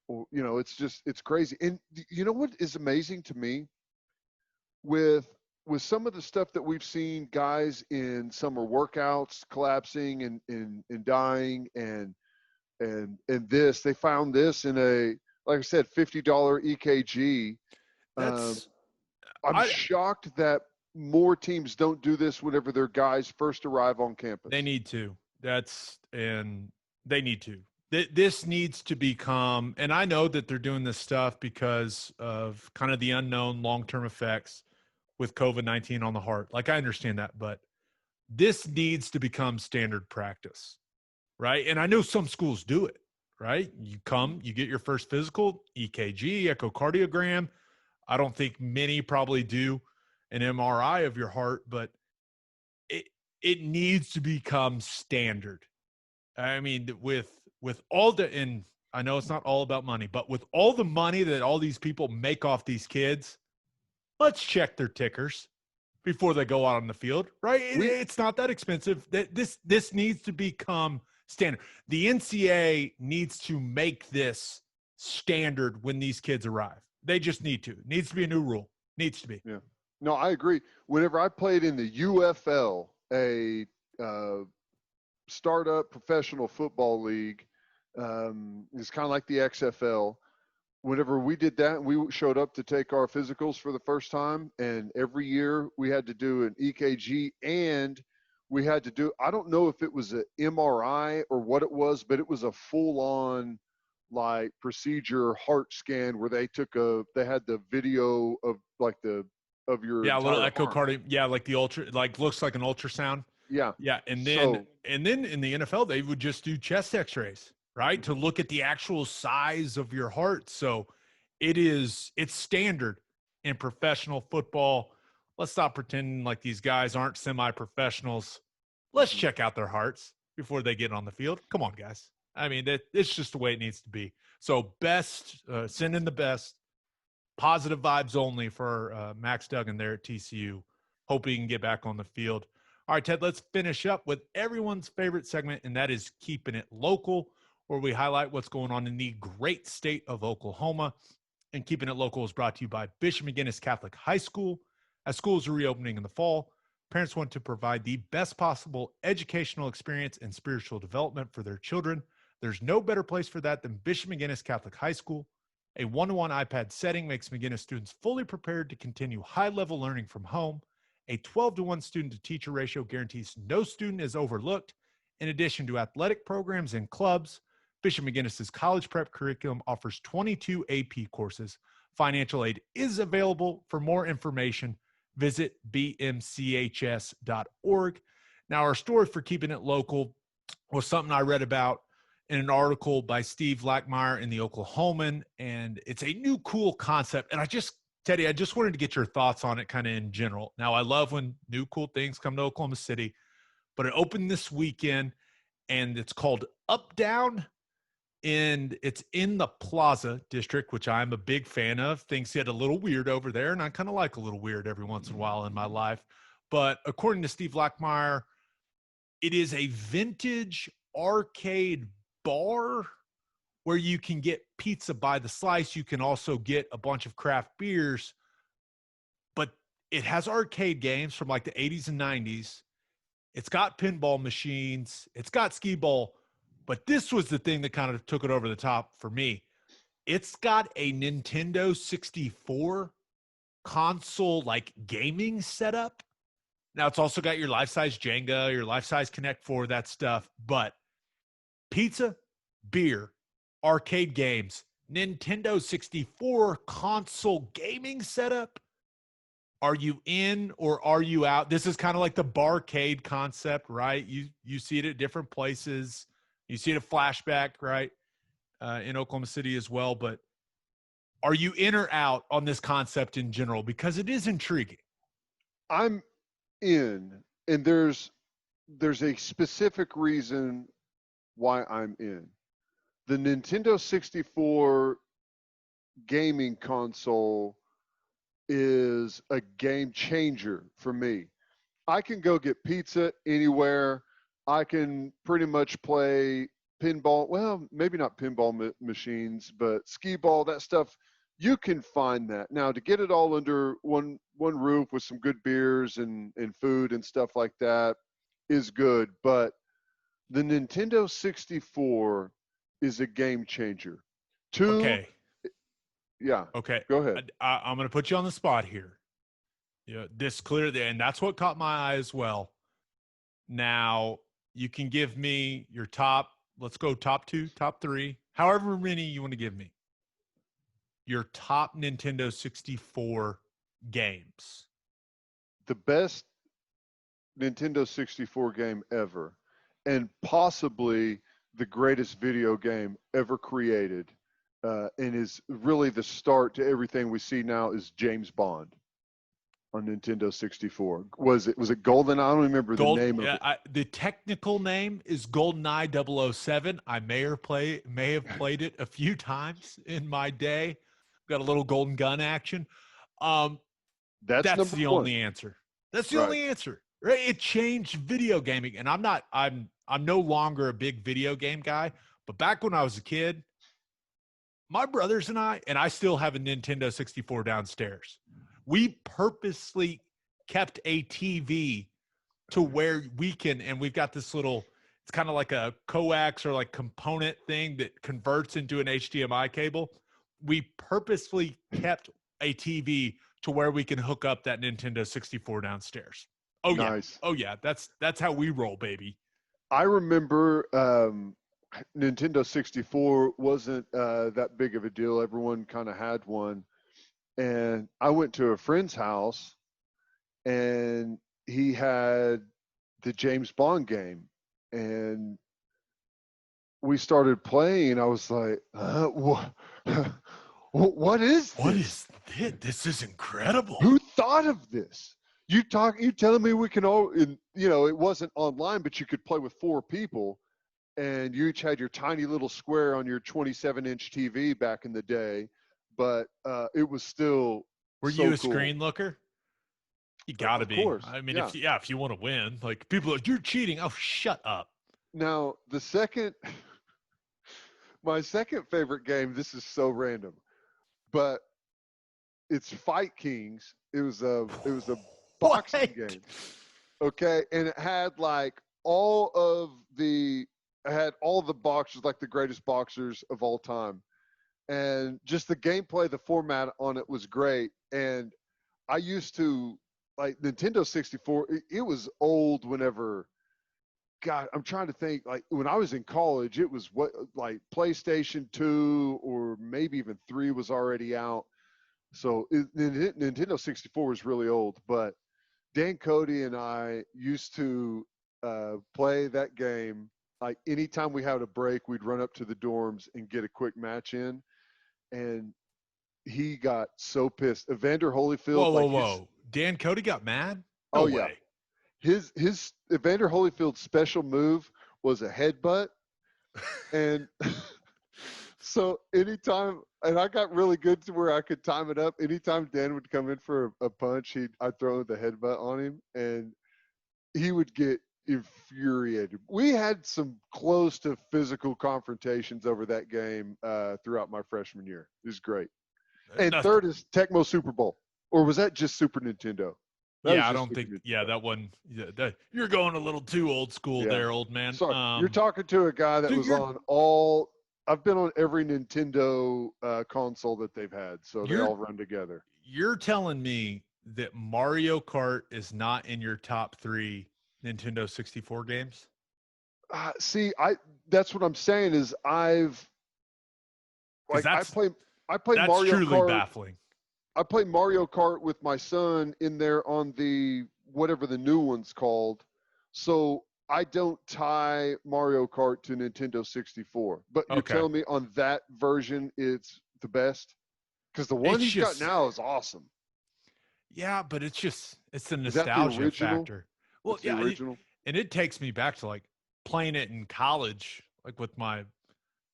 you know, it's crazy. And you know what is amazing to me with some of the stuff that we've seen guys in summer workouts collapsing and dying and this, they found this in a, like I said, $50 EKG. I'm shocked that more teams don't do this whenever their guys first arrive on campus. They need to. They need to. This needs to become, and I know that they're doing this stuff because of kind of the unknown long-term effects with COVID-19 on the heart. Like, I understand that, but this needs to become standard practice, right? And I know some schools do it, right? You get your first physical, EKG, echocardiogram. I don't think many probably do an MRI of your heart, but it needs to become standard. I mean, with all and I know it's not all about money, but with all the money that all these people make off these kids, let's check their tickers before they go out on the field, right? It's not that expensive. This needs to become standard. The NCAA needs to make this standard when these kids arrive. They just need to. It needs to be a new rule. Needs to be. Yeah. No, I agree. Whenever I played in the UFL, a startup professional football league, it's kind of like the XFL. Whenever we did that, we showed up to take our physicals for the first time, and every year we had to do an EKG, and we had to do, I don't know if it was an MRI or what it was, but it was a full-on like procedure heart scan where they had the video of like of your a little echocardiogram, like the looks like an ultrasound. Yeah. And then in the NFL they would just do chest x-rays, right, to look at the actual size of your heart. So it's standard in professional football. Let's stop pretending like these guys aren't semi-professionals. Let's check out their hearts before they get on the field. Come on, guys. I mean, it's just the way it needs to be. So send in the best. Positive vibes only for Max Duggan there at TCU. Hope he can get back on the field. All right, Ted, let's finish up with everyone's favorite segment, and that is Keeping It Local, where we highlight what's going on in the great state of Oklahoma. And Keeping It Local is brought to you by Bishop McGuinness Catholic High School. As schools are reopening in the fall, parents want to provide the best possible educational experience and spiritual development for their children. There's no better place for that than Bishop McGuinness Catholic High School. A one-to-one iPad setting makes McGuinness students fully prepared to continue high-level learning from home. A 12-to-1 student-to-teacher ratio guarantees no student is overlooked. In addition to athletic programs and clubs, Bishop McGuinness's college prep curriculum offers 22 AP courses. Financial aid is available. For more information, visit bmchs.org. Now, our story for Keeping It Local was something I read about in an article by Steve Lackmeyer in the Oklahoman, and it's a new cool concept. And Teddy, I just wanted to get your thoughts on it kind of in general. Now, I love when new cool things come to Oklahoma City, but it opened this weekend, and it's called Up Down, and it's in the Plaza District, which I'm a big fan of. Things get a little weird over there, and I kind of like a little weird every once in a while in my life. But according to Steve Lackmeyer, it is a vintage arcade bar where you can get pizza by the slice. You can also get a bunch of craft beers, but it has arcade games from like the 80s and 90s. It's got pinball machines. It's got skee ball, but this was the thing that kind of took it over the top for me. It's got a Nintendo 64 console, like gaming setup. Now it's also got your life-size Jenga, your life-size Connect 4, that stuff, but pizza, beer, arcade games, Nintendo 64 console gaming setup. Are you in or are you out? This is kind of like the barcade concept, right? You see it at different places. You see it at Flashback, right? In Oklahoma City as well. But are you in or out on this concept in general? Because it is intriguing. I'm in, and there's a specific reason why I'm in. The Nintendo 64 gaming console is a game changer for me. I can go get pizza anywhere. I can pretty much play pinball. Well, maybe not pinball machines, but skee ball, that stuff. You can find that. Now, to get it all under one roof with some good beers and food and stuff like that is good. But the Nintendo 64 is a game changer. Okay. Yeah. Okay. Go ahead. I'm going to put you on the spot here. This clear there, and that's what caught my eye as well. Now, you can give me your top, let's go top 2, top 3, however many you want to give me. Your top Nintendo 64 games. The best Nintendo 64 game ever, and possibly the greatest video game ever created, and is really the start to everything we see now, is James Bond on Nintendo 64. Was it GoldenEye? I don't remember the name of it. The technical name is GoldenEye 007. I may have played it a few times in my day. Got a little golden gun action. That's the only answer. That's the only answer. Right? It changed video gaming, and I'm no longer a big video game guy. But back when I was a kid, my brothers and I still have a Nintendo 64 downstairs. We purposely kept a TV to where we can, and we've got this little, it's kind of like a coax or like component thing that converts into an HDMI cable. We purposely kept a TV to where we can hook up that Nintendo 64 downstairs. Oh, nice. Yeah. Oh, yeah. That's how we roll, baby. I remember Nintendo 64 wasn't that big of a deal. Everyone kind of had one. And I went to a friend's house, and he had the James Bond game. And we started playing, and I was like, what is this? What is this? This is incredible. Who thought of this? You telling me we can all, it wasn't online, but you could play with 4 people. and you each had your tiny little square on your 27-inch TV back in the day, but it was still Were so you a cool. screen looker? You gotta Of be. course. I mean, Yeah. if you want to win, like people are like, you're cheating. Oh, shut up. Now, my second favorite game, this is so random, but it's Fight Kings. It was a boxing What? game. Okay, and it had like all the boxers, like the greatest boxers of all time, and just the gameplay, the format on it was great. And I used to like Nintendo 64. It was old whenever. God, I'm trying to think. Like when I was in college, it was like PlayStation 2 or maybe even 3 was already out. So Nintendo 64 was really old, but Dan Cody and I used to play that game. Like anytime we had a break, we'd run up to the dorms and get a quick match in. And he got so pissed. Evander Holyfield, Whoa. Dan Cody got mad? No way. Yeah. His Evander Holyfield's special move was a headbutt. And so anytime, and I got really good to where I could time it up. Anytime Dan would come in for a punch, I'd throw the headbutt on him, and he would get infuriated. We had some close to physical confrontations over that game throughout my freshman year. It was great. And third is Tecmo Super Bowl, or was that just Super Nintendo? I don't think. Yeah, that one. Yeah, you're going a little too old school there, old man. Sorry, you're talking to a guy that was on all. I've been on every Nintendo console that they've had, so they all run together. You're telling me that Mario Kart is not in your top 3 Nintendo 64 games? See, that's what I'm saying is I play Mario truly Kart. Baffling. I play Mario Kart with my son in there on the whatever the new one's called. So I don't tie Mario Kart to Nintendo 64. But you're telling me on that version it's the best? Because the one he's got now is awesome. Yeah, but it's the nostalgia factor. Well, the original. And it takes me back to like playing it in college, like with my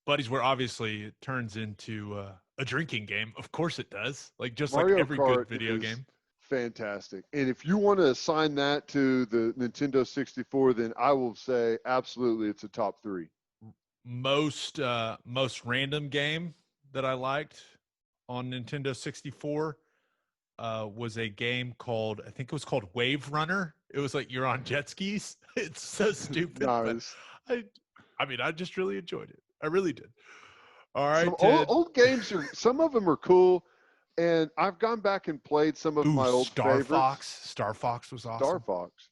buddies, where obviously it turns into a drinking game. Of course it does. Like just Mario like every Kart good video game. Fantastic. And if you want to assign that to the Nintendo 64, then I will say absolutely it's a top 3. Most random game that I liked on Nintendo 64 was a game called, I think it was called Wave Runner. It was like you're on jet skis. It's so stupid. Nice. But I just really enjoyed it. I really did. All right. Some old games some of them are cool. And I've gone back and played some of my old favorites. Star Fox was awesome. Star Fox.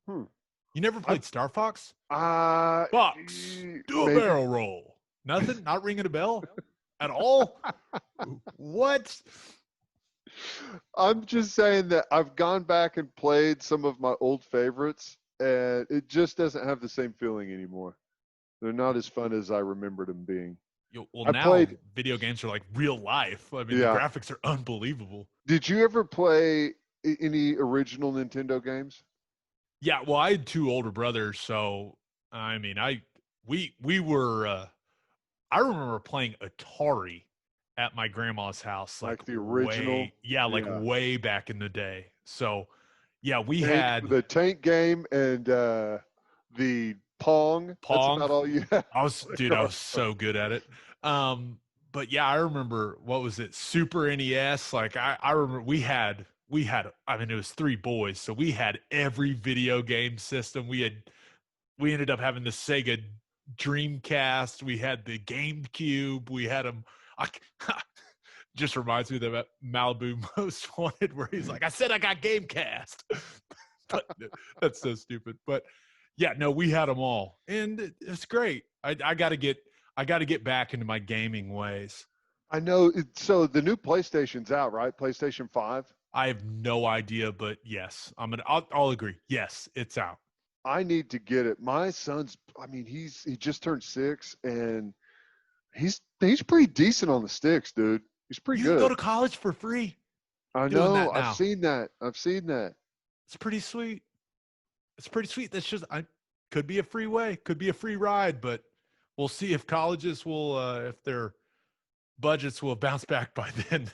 You never played Star Fox? Fox, do a barrel roll. Nothing? Not ringing a bell at all? What? I'm just saying that I've gone back and played some of my old favorites, and it just doesn't have the same feeling anymore. They're not as fun as I remembered them being. Now video games are like real life. I mean, the graphics are unbelievable. Did you ever play any original Nintendo games? Yeah, well, I had 2 older brothers, so I mean, we were. I remember playing Atari at my grandma's house, like the original. Way back in the day. So, yeah, we had the tank game and the Pong. That's about all you had. I was so good at it. But yeah, I remember, what was it? Super NES. Like I remember we had, I mean, it was 3 boys. So we had every video game system. We ended up having the Sega Dreamcast. We had the GameCube. We had them. Just reminds me of that Malibu Most Wanted where he's like, I said I got Gamecast. But that's so stupid. But yeah, no, we had them all, and it's great. I got to get back into my gaming ways. I know. So the new PlayStation's out, right? PlayStation 5. I have no idea, but yes, I'll agree. Yes, it's out. I need to get it. My son's, he just turned 6, and he's pretty decent on the sticks, dude. He's pretty good. You can go to college for free. I know. I've seen that. It's pretty sweet. That's just could be a free way, could be a free ride, but we'll see if colleges will, if their budgets will bounce back by then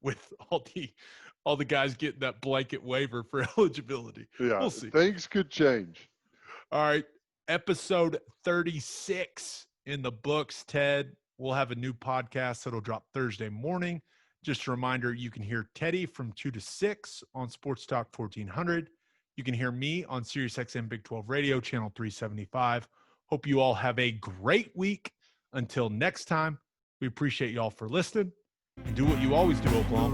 with all the guys getting that blanket waiver for eligibility. Yeah, We'll see. Things could change. All right. Episode 36 in the books, Ted. We'll have a new podcast that'll drop Thursday morning. Just a reminder, you can hear Teddy from 2 to 6 on Sports Talk 1400. You can hear me on SiriusXM Big 12 Radio, channel 375. Hope you all have a great week. Until next time, we appreciate y'all for listening. And do what you always do, Oklahoma.